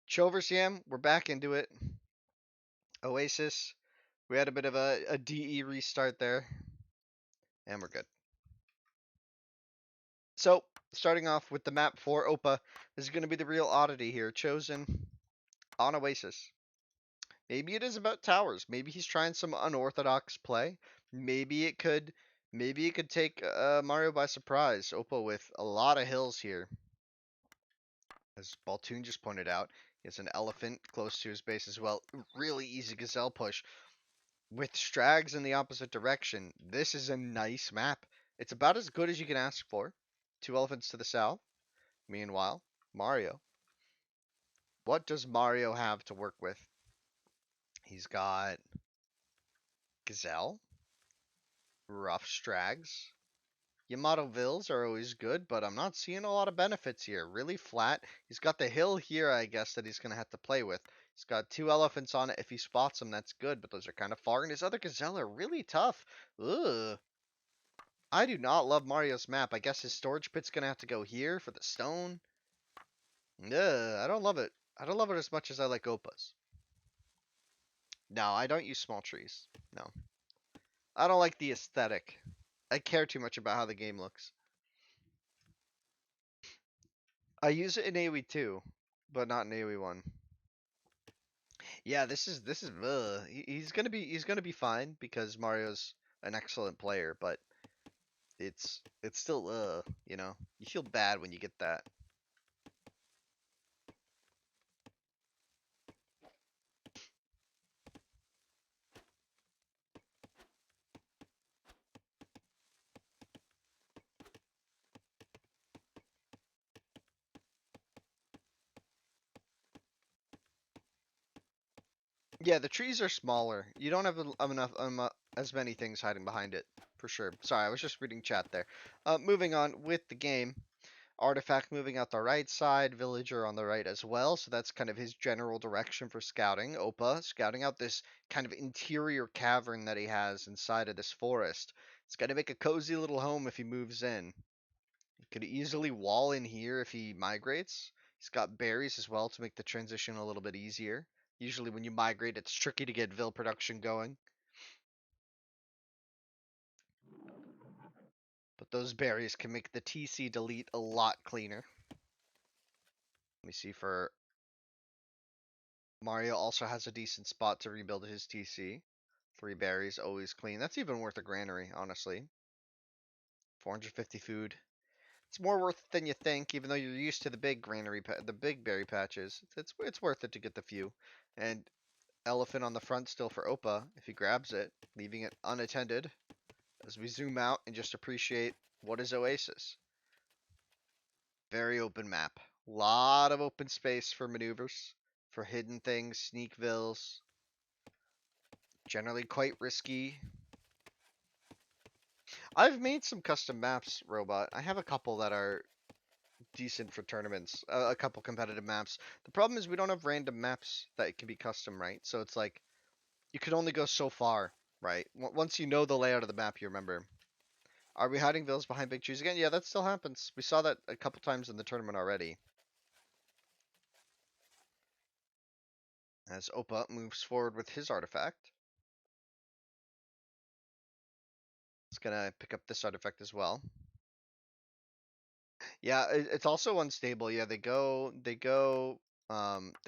S1: Chover Siam, we're back into it. Oasis, we had a bit of a DE restart there, and we're good. So, starting off with the map for Oppa, this is going to be the real oddity here. Chosen on Oasis. Maybe it is about towers. Maybe he's trying some unorthodox play. Maybe it could, maybe it could take Mario by surprise. Oppa with a lot of hills here, as Baltoon just pointed out. He has an elephant close to his base as well. Really easy gazelle push with Strags in the opposite direction. This is a nice map. It's about as good as you can ask for. Two elephants to the south. Meanwhile, Mario. What does Mario have to work with? He's got Gazelle, rough Strags. Yamato Vills are always good, but I'm not seeing a lot of benefits here. Really flat. He's got the hill here, I guess, that he's going to have to play with. He's got two elephants on it. If he spots them, that's good, but those are kind of far. And his other Gazelle are really tough. Ugh. I do not love Mario's map. I guess his storage pit's going to have to go here for the stone. Ugh, I don't love it. I don't love it as much as I like Oppa's. No, I don't use small trees. No. I don't like the aesthetic. I care too much about how the game looks. I use it in AoE 2, but not in AoE 1. Yeah, this is he's gonna be fine because Mario's an excellent player, but it's still you feel bad when you get that. Yeah, the trees are smaller. You don't have enough as many things hiding behind it for sure. Sorry, I was just reading chat there. Moving on with the game. Artifact moving out the right side, villager on the right as well. So that's kind of his general direction for scouting. Oppa scouting out this kind of interior cavern that he has inside of this forest. It's going to make a cozy little home if he moves in. He could easily wall in here if he migrates. He's got berries as well to make the transition a little bit easier. Usually when you migrate, it's tricky to get Vil production going. But those berries can make the TC delete a lot cleaner. Let me see for Mario also has a decent spot to rebuild his TC. 3 berries, always clean. That's even worth a granary, honestly. 450 food. It's more worth it than you think, even though you're used to the big the big berry patches. It's worth it to get the few. And elephant on the front still for Oppa if he grabs it, leaving it unattended. As we zoom out and just appreciate what is Oasis. Very open map. Lot of open space for maneuvers, for hidden things, sneak vills. Generally quite risky. I've made some custom maps, Robot. I have a couple that are decent for tournaments, a couple competitive maps. The problem is we don't have random maps that can be custom, right? So it's like you can only go so far, right? Once you know the layout of the map, you remember. Are we hiding vills behind big trees again? Yeah, that still happens. We saw that a couple times in the tournament already. As Oppa moves forward with his artifact. It's gonna pick up this artifact as well. Yeah, it's also unstable. Yeah, they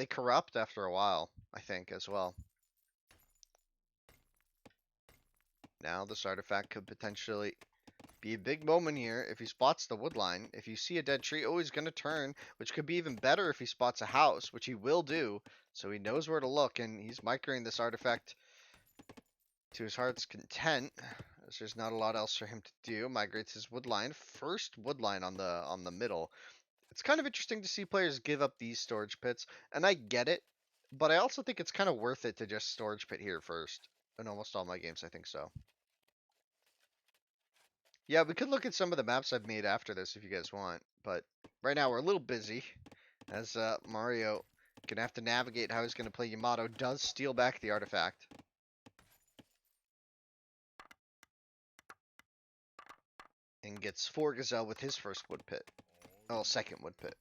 S1: corrupt after a while, I think, as well. Now this artifact could potentially be a big moment here if he spots the wood line. If you see a dead tree, oh, he's gonna turn, which could be even better if he spots a house, which he will do. So he knows where to look, and he's migrating this artifact to his heart's content, as there's not a lot else for him to do. Migrates his wood line, first wood line on the middle. It's kind of interesting to see players give up these storage pits, and I get it, but I also think it's kind of worth it to just storage pit here first. In almost all my games, I think so. Yeah, we could look at some of the maps I've made after this if you guys want, but right now we're a little busy as Mario Gonna have to navigate how he's gonna play. Yamato does steal back the artifact. And gets 4 Gazelle with his first wood pit. Oh, second wood pit.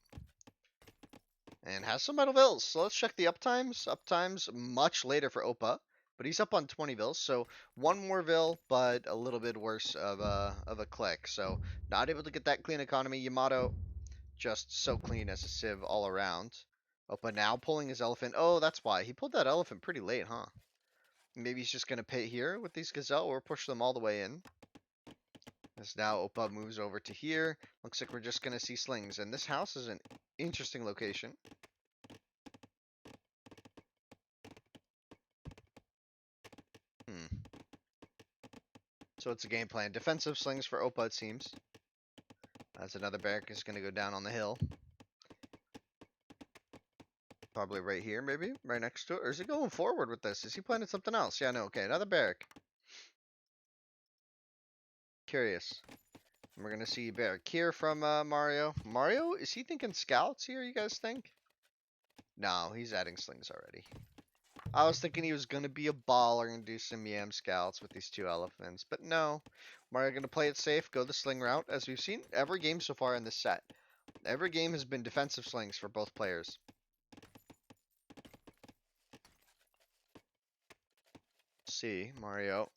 S1: And has some metal vills. So let's check the uptimes. Uptimes much later for Oppa. But he's up on 20 vills, so one more vill, but a little bit worse of a click. So not able to get that clean economy. Yamato just so clean as a sieve all around. Oppa now pulling his elephant. Oh, that's why. He pulled that elephant pretty late, huh? Maybe he's just going to pit here with these Gazelle or push them all the way in. As now Oppa moves over to here. Looks like we're just going to see slings. And this house is an interesting location. So it's a game plan. Defensive slings for Oppa, it seems. As another barrack is going to go down on the hill. Probably right here, maybe? Right next to it? Or is he going forward with this? Is he planning something else? Yeah, no, okay. Another barrack. Curious. And we're going to see barrack here from Mario. Mario, is he thinking scouts here, you guys think? No, he's adding slings already. I was thinking he was going to be a baller and do some Yam Scouts with these 2 elephants, but no. Mario going to play it safe, go the sling route, as we've seen every game so far in this set. Every game has been defensive slings for both players. See, Mario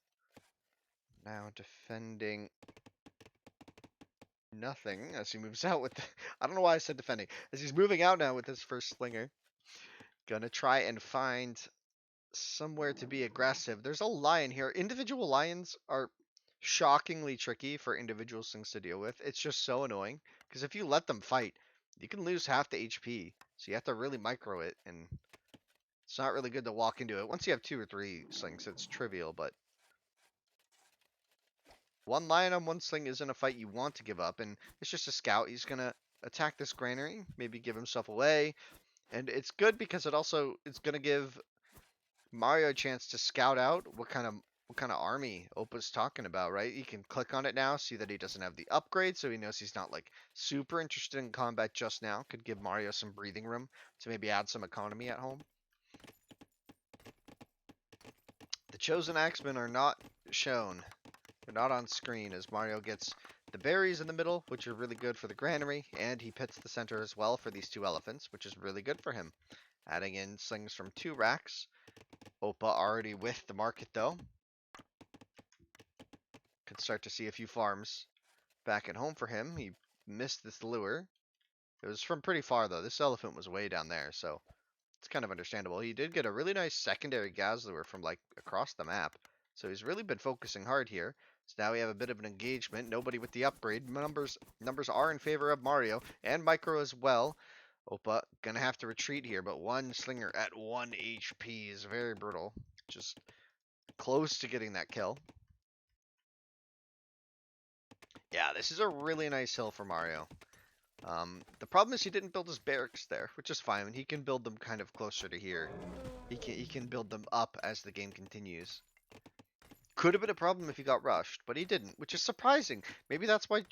S1: now defending nothing as he moves out with... I don't know why I said defending. As he's moving out now with his first slinger. Gonna try and find somewhere to be aggressive. There's a lion here. Individual lions are shockingly tricky for individual things to deal with. It's just so annoying because if you let them fight, you can lose half the HP. So you have to really micro it, and it's not really good to walk into it. Once you have 2 or 3 slings, it's trivial, but one lion on one sling isn't a fight you want to give up, and it's just a scout. He's gonna attack this granary, maybe give himself away, and it's good because it's gonna give Mario a chance to scout out what kind of army Oppa's talking about, right? You can click on it now, see that he doesn't have the upgrade, so he knows he's not like super interested in combat just now. Could give Mario some breathing room to maybe add some economy at home. The chosen axemen are not shown. They're not on screen as Mario gets the berries in the middle, which are really good for the granary, and he pits the center as well for these 2 elephants, which is really good for him. Adding in slings from 2 racks. Oppa already with the market though. Could start to see a few farms back at home for him. He missed this lure. It was from pretty far though. This elephant was way down there, so it's kind of understandable. He did get a really nice secondary gas lure from like across the map. So he's really been focusing hard here. So now we have a bit of an engagement. Nobody with the upgrade. Numbers are in favor of Mario and Micro as well. Oppa gonna have to retreat here, but one slinger at 1 HP is very brutal. Just close to getting that kill. Yeah, this is a really nice hill for Mario. The problem is he didn't build his barracks there, which is fine. He can build them kind of closer to here. He can build them up as the game continues. Could have been a problem if he got rushed, but he didn't, which is surprising. Maybe that's why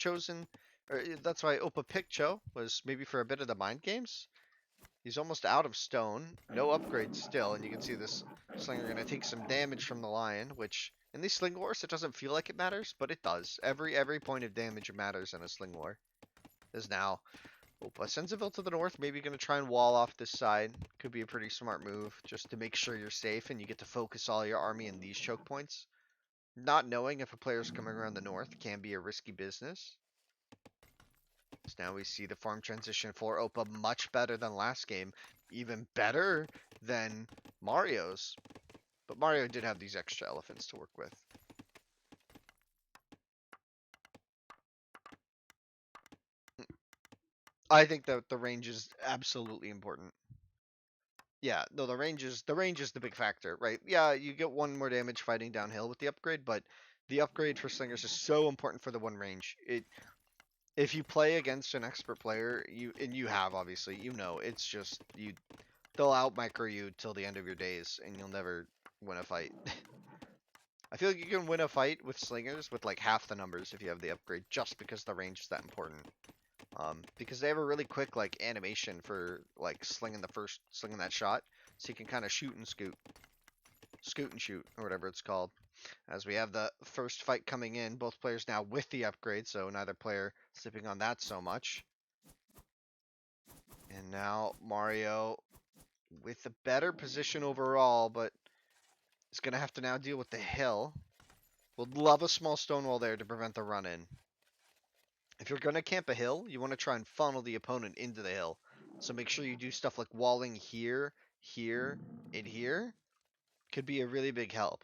S1: that's why Oppa picked Cho, was maybe for a bit of the mind games. He's almost out of stone, no upgrades still, and you can see this slinger going to take some damage from the lion, which in these sling wars it doesn't feel like it matters, but it does. Every point of damage matters in a sling war. Is now Oppa sends a Vil to the north, maybe going to try and wall off this side. Could be a pretty smart move, just to make sure you're safe and you get to focus all your army in these choke points. Not knowing if a player's coming around the north can be a risky business. So now we see the farm transition for Oppa much better than last game. Even better than Mario's. But Mario did have these extra elephants to work with. I think that the range is absolutely important. Yeah, no, the range is the big factor, right? Yeah, you get 1 more damage fighting downhill with the upgrade, but the upgrade for slingers is so important for the 1 range. If you play against an expert player, you have obviously, it's just they'll out micro you till the end of your days, and you'll never win a fight. I feel like you can win a fight with slingers with like half the numbers if you have the upgrade, just because the range is that important. Because they have a really quick like animation for like slinging that shot, so you can kind of shoot and scoot and shoot, or whatever it's called. As we have the first fight coming in, both players now with the upgrade, so neither player sipping on that so much. And now Mario with a better position overall, but is gonna have to now deal with the hill. Would love a small stone wall there to prevent the run-in. If you're gonna camp a hill, you want to try and funnel the opponent into the hill. So make sure you do stuff like walling here, here, and here. Could be a really big help.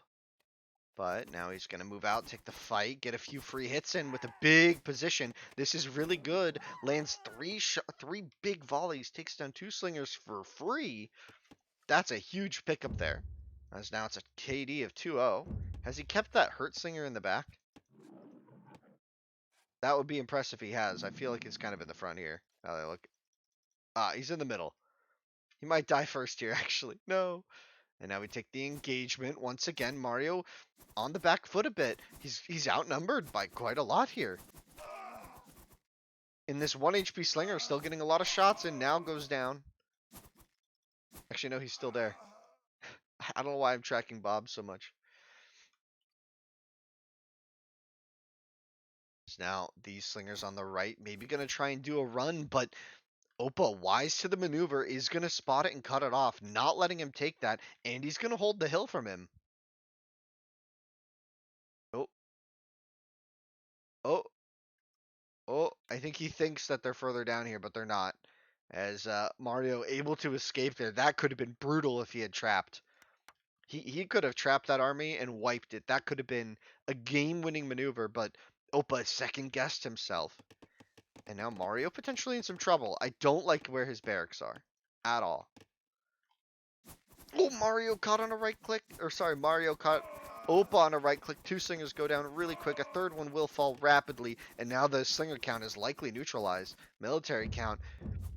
S1: But now he's going to move out, take the fight, get a few free hits in with a big position. This is really good. Lands three big volleys, takes down 2 slingers for free. That's a huge pickup there. As now it's a KD of 2-0. Has he kept that hurt slinger in the back? That would be impressive if he has. I feel like he's kind of in the front here. Now that I look. He's in the middle. He might die first here, actually. No. And now we take the engagement. Once again, Mario on the back foot a bit. He's outnumbered by quite a lot here. In this 1 HP slinger, still getting a lot of shots and now goes down. Actually, no, he's still there. I don't know why I'm tracking Bob so much. Now, these slingers on the right, maybe going to try and do a run, but Oppa, wise to the maneuver, is going to spot it and cut it off, not letting him take that, and he's going to hold the hill from him. Oh. Oh. Oh, I think he thinks that they're further down here, but they're not. As Mario able to escape there. That could have been brutal if he had trapped. He could have trapped that army and wiped it. That could have been a game-winning maneuver, but Oppa second-guessed himself. And now Mario potentially in some trouble. I don't like where his barracks are. At all. Oh, Mario caught on a right click. Or sorry, Mario caught Oppa on a right click. 2 slingers go down really quick. A third one will fall rapidly. And now the slinger count is likely neutralized. Military count.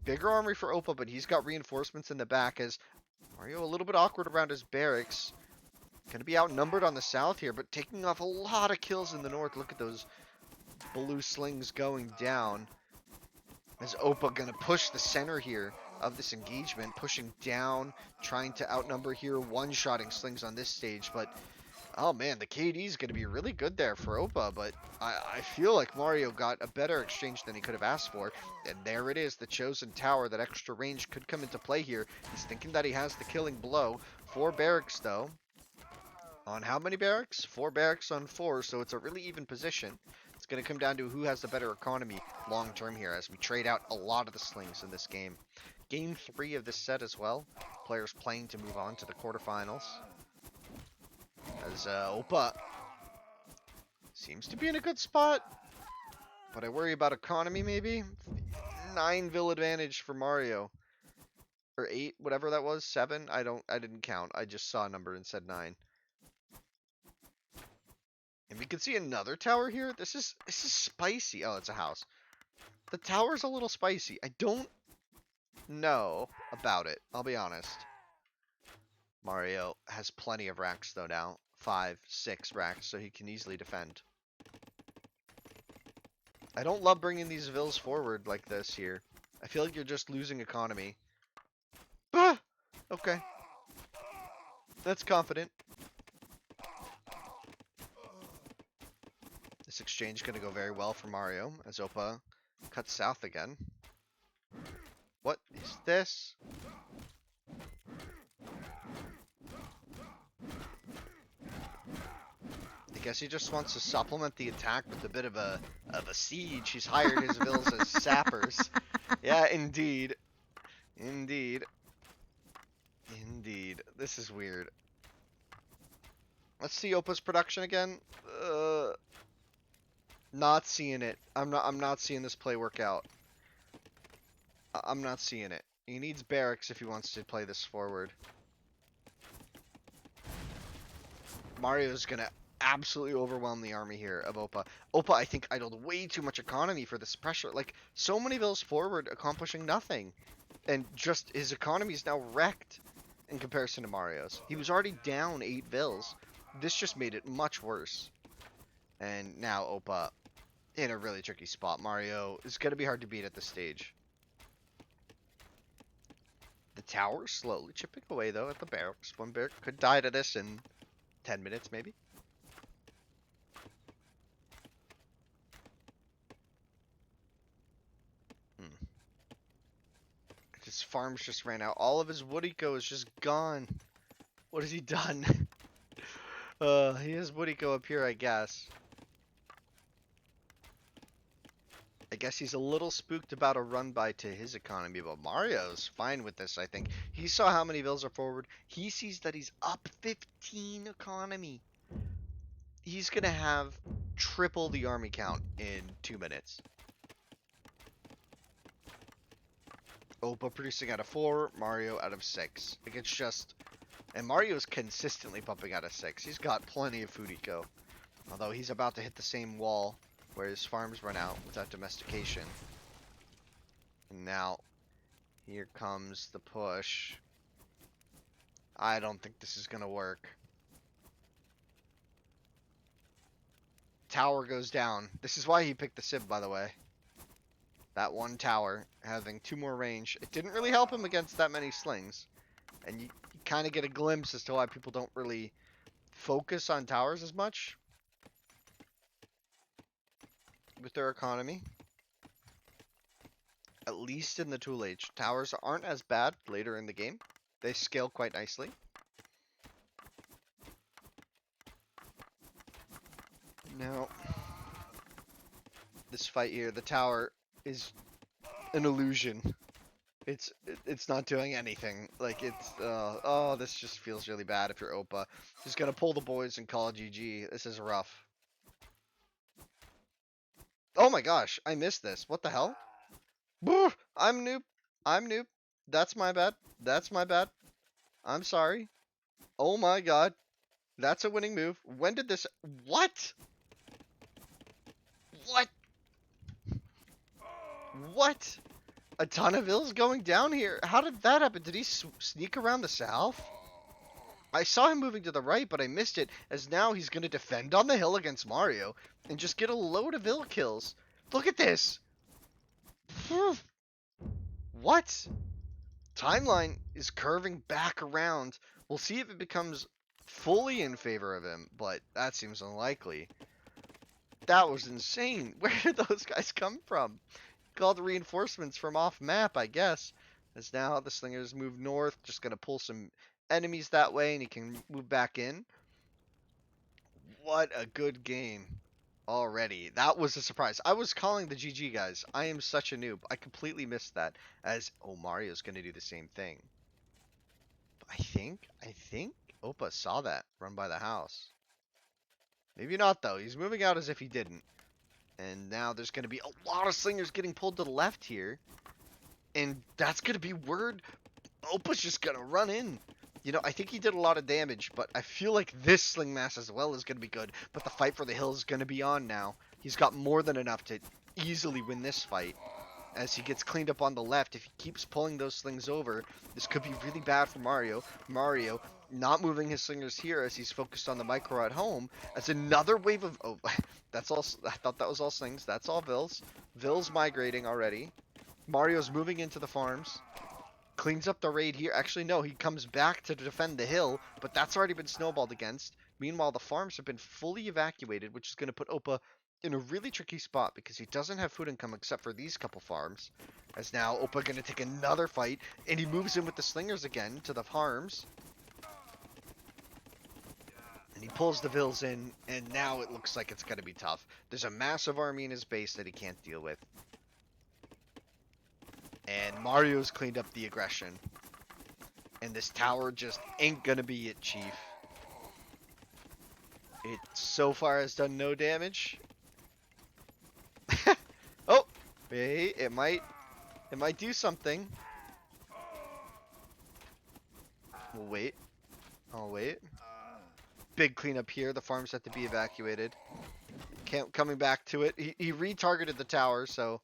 S1: Bigger armory for Oppa, but he's got reinforcements in the back as Mario a little bit awkward around his barracks. Going to be outnumbered on the south here, but taking off a lot of kills in the north. Look at those blue slings going down. Is Oppa going to push the center here of this engagement, pushing down, trying to outnumber here, one-shotting slings on this stage, but oh man, the KD is going to be really good there for Oppa, but I feel like Mario got a better exchange than he could have asked for, and there it is, the chosen tower. That extra range could come into play here. He's thinking that he has the killing blow. 4 barracks though. On how many barracks? 4 barracks on 4, so it's a really even position. It's going to come down to who has the better economy long term here as we trade out a lot of the slings in this game. Game 3 of this set as well. Players playing to move on to the quarterfinals. As Oppa seems to be in a good spot, but I worry about economy maybe. 9 advantage for Mario. Or 8, whatever that was, 7? I didn't count. I just saw a number and said 9. And we can see another tower here. This is spicy. Oh, it's a house. The tower's a little spicy. I don't know about it, I'll be honest. Mario has plenty of racks though now. 5, 6 racks, so he can easily defend. I don't love bringing these vills forward like this here. I feel like you're just losing economy. Ah! Okay. That's confident. This exchange going to go very well for Mario as Oppa cuts south again. What is this? I guess he just wants to supplement the attack with a bit of a siege. He's hired his vills as sappers. Yeah, indeed. Indeed. Indeed. This is weird. Let's see Oppa's production again. Not seeing it. I'm not seeing this play work out. I'm not seeing it. He needs barracks if he wants to play this forward. Mario's gonna absolutely overwhelm the army here of Oppa. Oppa, I think, idled way too much economy for this pressure. Like, so many vills forward, accomplishing nothing. And just, his economy is now wrecked in comparison to Mario's. He was already down 8 vills. This just made it much worse. And now Oppa in a really tricky spot. Mario is going to be hard to beat at this stage. The tower slowly chipping away, though, at the barracks. One barrack could die to this in 10 minutes, maybe. His farms just ran out. All of his wood eco is just gone. What has he done? He has wood eco up here, I guess. I guess he's a little spooked about a run by to his economy, but Mario's fine with this, I think. He saw how many vills are forward. He sees that he's up 15 economy. He's going to have triple the army count in 2 minutes. Oppa producing out of 4, Mario out of 6. Like, it's just... And Mario's consistently pumping out of 6. He's got plenty of food eco. Although he's about to hit the same wall where his farms run out without domestication. And now, here comes the push. I don't think this is going to work. Tower goes down. This is why he picked the Civ, by the way. That one tower, having 2 more range. It didn't really help him against that many slings. And you kind of get a glimpse as to why people don't really focus on towers as much with their economy. At least in the tool age. Towers aren't as bad later in the game. They scale quite nicely. Now, this fight here, the tower is an illusion. It's not doing anything. Like, it's, oh, this just feels really bad if you're Oppa. Just gonna pull the boys and call GG. This is rough. Oh my gosh, I missed this. What the hell? Boo! I'm noob. I'm noob. That's my bad. That's my bad. I'm sorry. Oh my god. That's a winning move. When did this... What? What? What? A ton of ills going down here. How did that happen? Did he sneak around the south? I saw him moving to the right, but I missed it, as now he's going to defend on the hill against Mario and just get a load of ill kills. Look at this. What? Timeline is curving back around. We'll see if it becomes fully in favor of him, but that seems unlikely. That was insane. Where did those guys come from? Called reinforcements from off map, I guess. As now the slingers move north, just gonna pull some enemies that way, and he can move back in. What a good game already. That was a surprise. I was calling the GG guys. I am such a noob. I completely missed that. As, oh, Mario's gonna do the same thing. But I think Oppa saw that run by the house. Maybe not though. He's moving out as if he didn't. And now there's going to be a lot of slingers getting pulled to the left here. And that's going to be word. Oppa's just going to run in. You know, I think he did a lot of damage, but I feel like this sling mass as well is going to be good. But the fight for the hill is going to be on now. He's got more than enough to easily win this fight. As he gets cleaned up on the left, if he keeps pulling those slings over, this could be really bad for Mario. Mario not moving his slingers here as he's focused on the micro at home. As another wave of... Oh, that's all... I thought that was all slings. That's all vills. Vills migrating already. Mario's moving into the farms. Cleans up the raid here. Actually, no, he comes back to defend the hill, but that's already been snowballed against. Meanwhile, the farms have been fully evacuated, which is going to put Oppa in a really tricky spot because he doesn't have food income except for these couple farms. As now Oppa going to take another fight, and he moves in with the slingers again to the farms. And he pulls the vills in, and now it looks like it's going to be tough. There's a massive army in his base that he can't deal with. And Mario's cleaned up the aggression. And this tower just ain't going to be it, Chief. It so far has done no damage. Oh, wait, it might do something. We'll wait. I'll wait. Big cleanup here. The farms have to be evacuated. Coming back to it. He retargeted the tower, so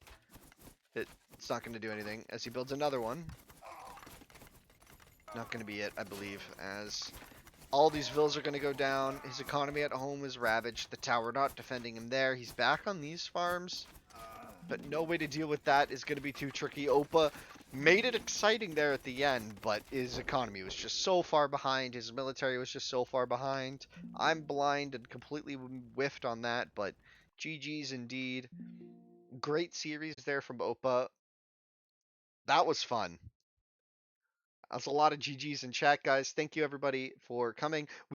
S1: it's not going to do anything. As he builds another one. Not going to be it, I believe. As All these villas are going to go down. His economy at home is ravaged. The tower not defending him there. He's back on these farms, but no way to deal with that is going to be too tricky. Oppa made it exciting there at the end, but his economy was just so far behind. His military was just so far behind. I'm blind and completely whiffed on that, but GG's indeed. Great series there from Oppa. That was fun. That's a lot of GG's in chat, guys. Thank you, everybody, for coming.